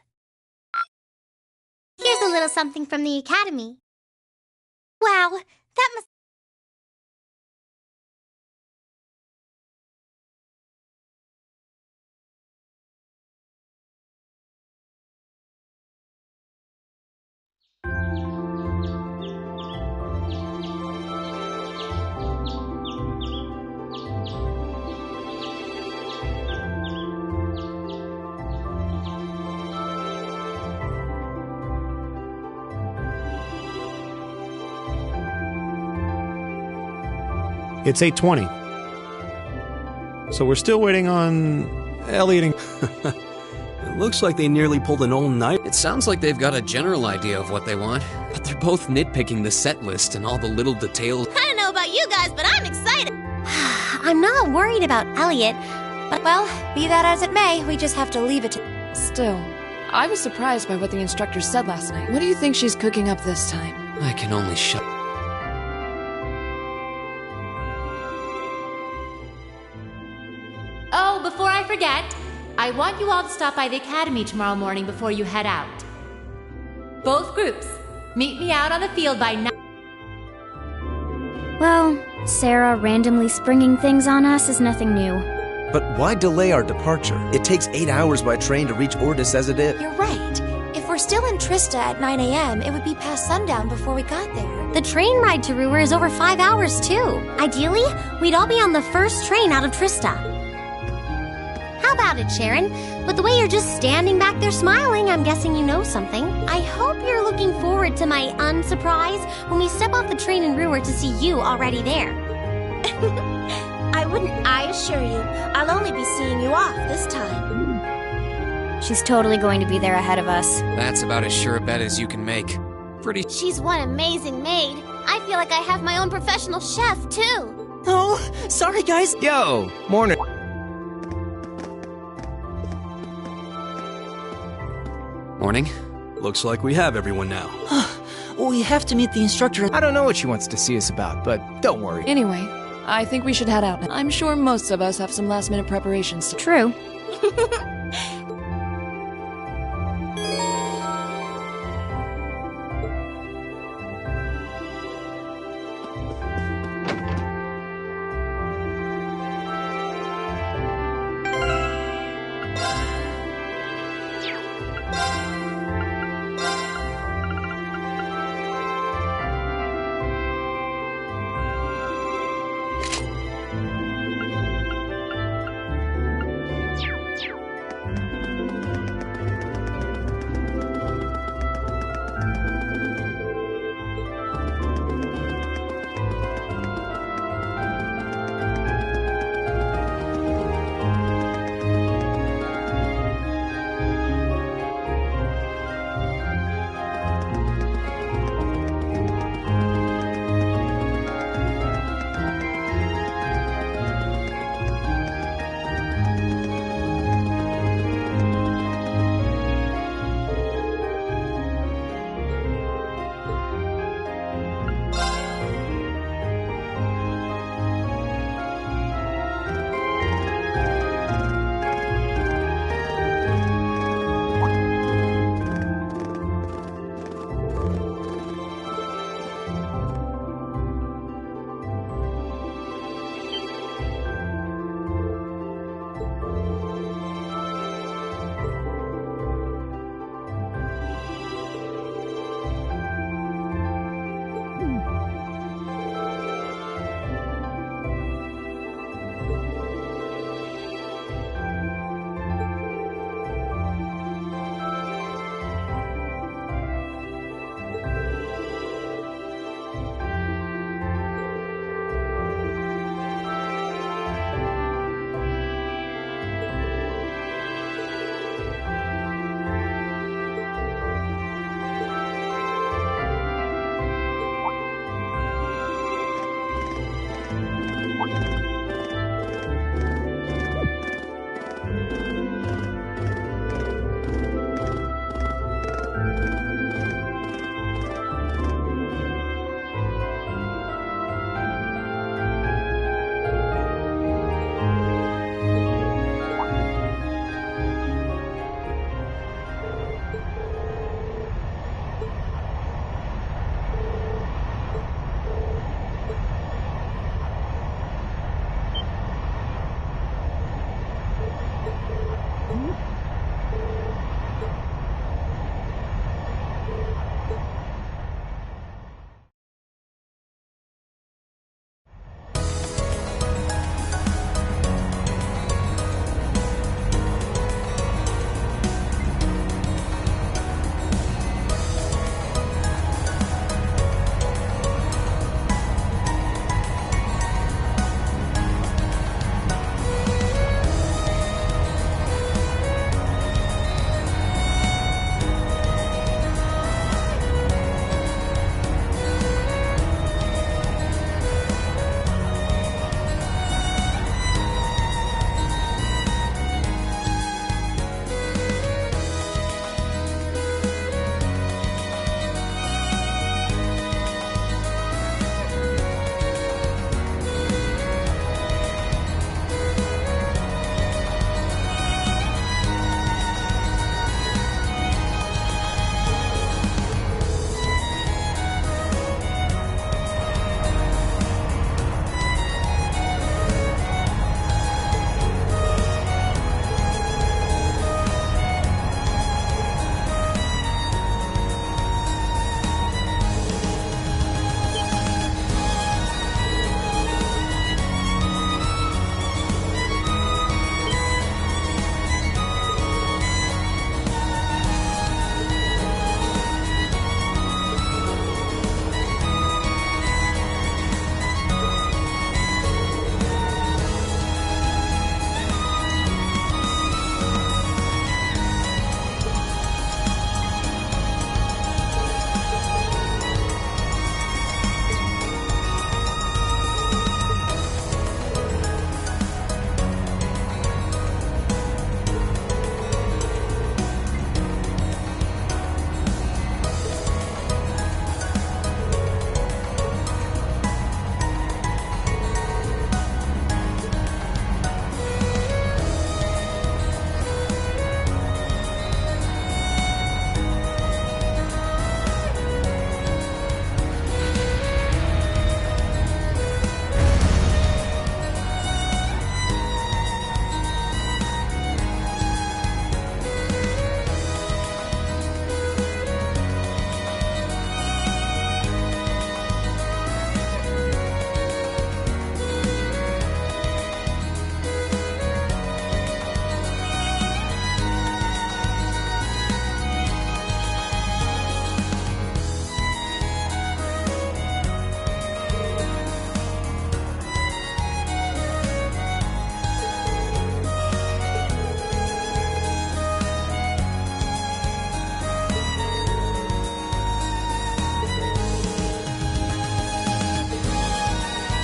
Here's a little something from the Academy. Wow, that must... It's 8:20. So we're still waiting on Elliot and... It looks like they nearly pulled an all-night. It sounds like they've got a general idea of what they want, but they're both nitpicking the set list and all the little details. I don't know about you guys, but I'm excited. I'm not worried about Elliot, but... Well, be that as it may, we just have to leave it to... Still, I was surprised by what the instructor said last night. What do you think she's cooking up this time? I can only shut... Oh, before I forget, I want you all to stop by the Academy tomorrow morning before you head out. Both groups, meet me out on the field by 9. Well, Sarah randomly springing things on us is nothing new. But why delay our departure? It takes 8 hours by train to reach Ordis as it is. You're right. If we're still in Trista at 9 a.m., it would be past sundown before we got there. The train ride to Ruhr is over 5 hours, too. Ideally, we'd all be on the first train out of Trista. How about it, Sharon? With the way you're just standing back there smiling, I'm guessing you know something. I hope you're looking forward to my unsurprise when we step off the train in Ruhr to see you already there. I wouldn't, I assure you. I'll only be seeing you off this time. She's totally going to be there ahead of us. That's about as sure a bet as you can make. Pretty... She's one amazing maid. I feel like I have my own professional chef, too. Oh, sorry, guys. Yo, morning. Morning. Looks like we have everyone now. We have to meet the instructor. I don't know what she wants to see us about, but don't worry. Anyway, I think we should head out. I'm sure most of us have some last-minute preparations. True.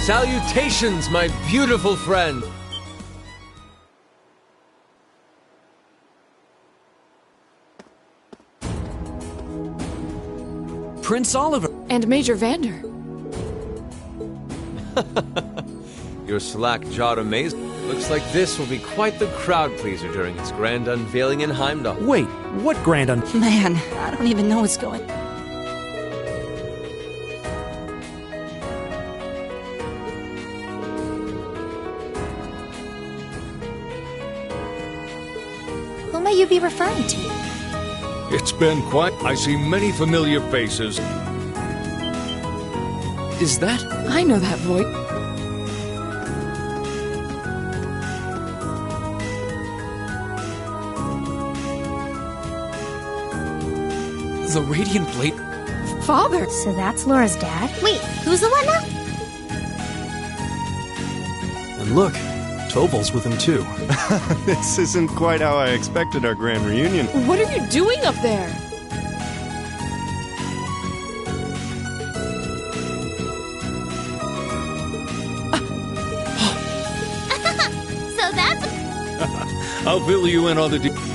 Salutations, my beautiful friend! Prince Oliver! And Major Vander. Your slack-jawed amaze. Looks like this will be quite the crowd pleaser during its grand unveiling in Heimdall. Wait, what grand Man, I don't even know what's going... Who may you be referring to? It's been quite... I see many familiar faces. Is that... I know that voice. The Radiant Blade... Father! So that's Laura's dad? Wait, who's the one now? And look, Toval's with him too. This isn't quite how I expected our grand reunion. What are you doing up there? So that's... I'll fill you in on the...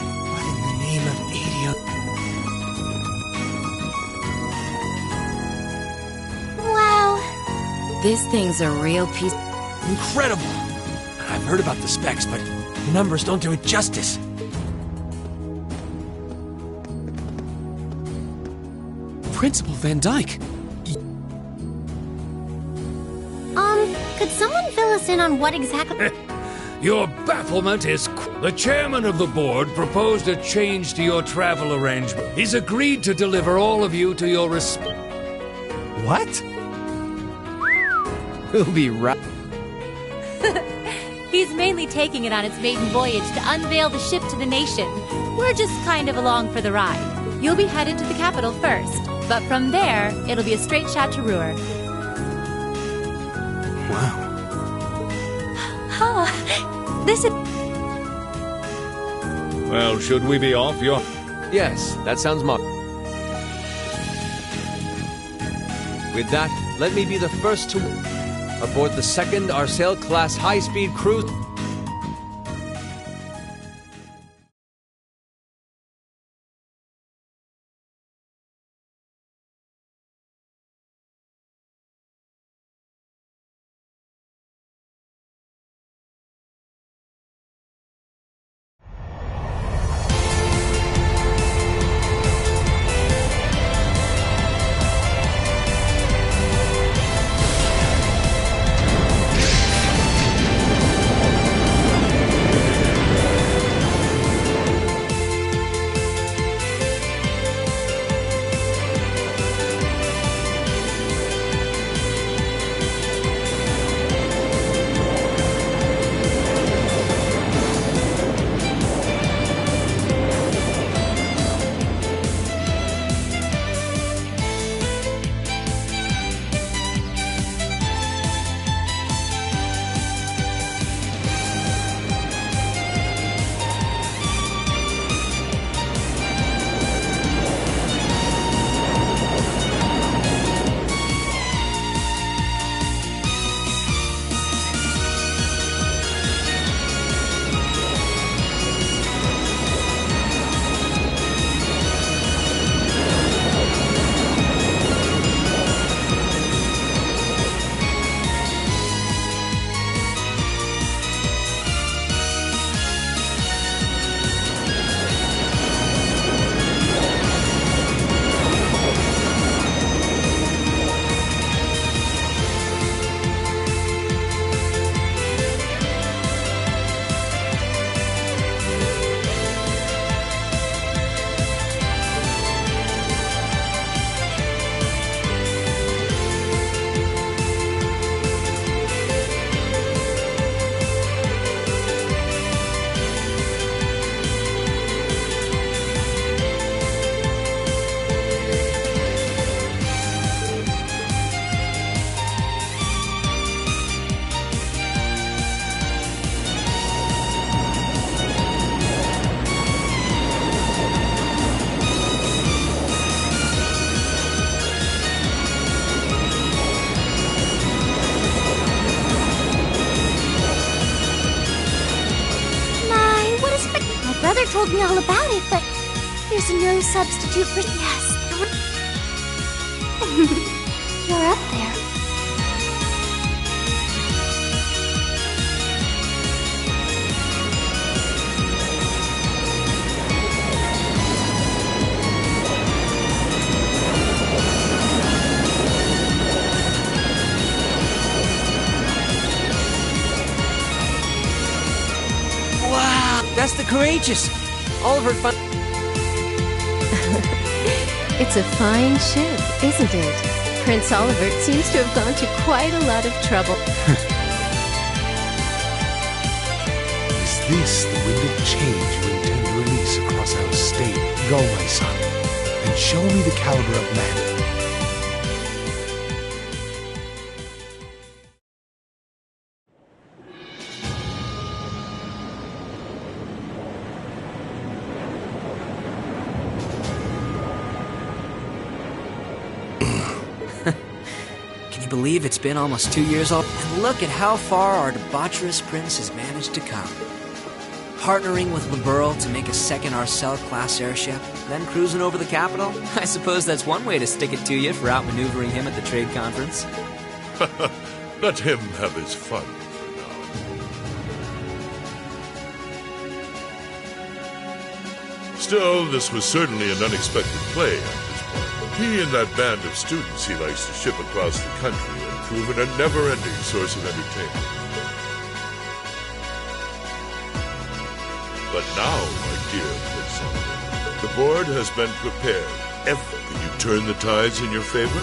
This thing's a real piece. Incredible! I've heard about the specs, but the numbers don't do it justice. Principal Van Dyke! Could someone fill us in on what exactly... Your bafflement is... The chairman of the board proposed a change to your travel arrangement. He's agreed to deliver all of you to your What? We'll be right... He's mainly taking it on its maiden voyage to unveil the ship to the nation. We're just kind of along for the ride. You'll be headed to the capital first, but from there, it'll be a straight shot to Ruhr. Wow. This is... Well, should we be off your... Yes, that sounds With that, let me be the first to aboard the second Arcel-class high-speed cruise. Told me all about it, but there's no substitute for... Yes. You're up there. Wow, that's the Courageous. Oliver It's a fine ship, isn't it? Prince Oliver seems to have gone to quite a lot of trouble. Is this the wind of change you intend to release across our state? Go, my son, and show me the caliber of man. Believe it's been almost 2 years old, and look at how far our debaucherous prince has managed to come. Partnering with Liberl to make a second Arcel-class airship, then cruising over the capital? I suppose that's one way to stick it to you for outmaneuvering him at the trade conference. Let him have his fun for now. Still, this was certainly an unexpected play. He and that band of students he likes to ship across the country have proven a never-ending source of entertainment. But now, my dear Prince Oliver, the board has been prepared. Can you turn the tides in your favor?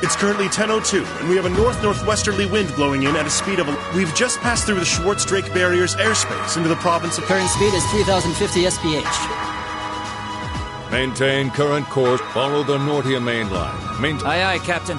It's currently 10:02, and we have a north-northwesterly wind blowing in at a speed of... We've just passed through the Schwartz-Drake Barrier's airspace into the province of... Current speed is 3,050 SPH. Maintain current course. Follow the Nortia main line. Aye, aye, Captain.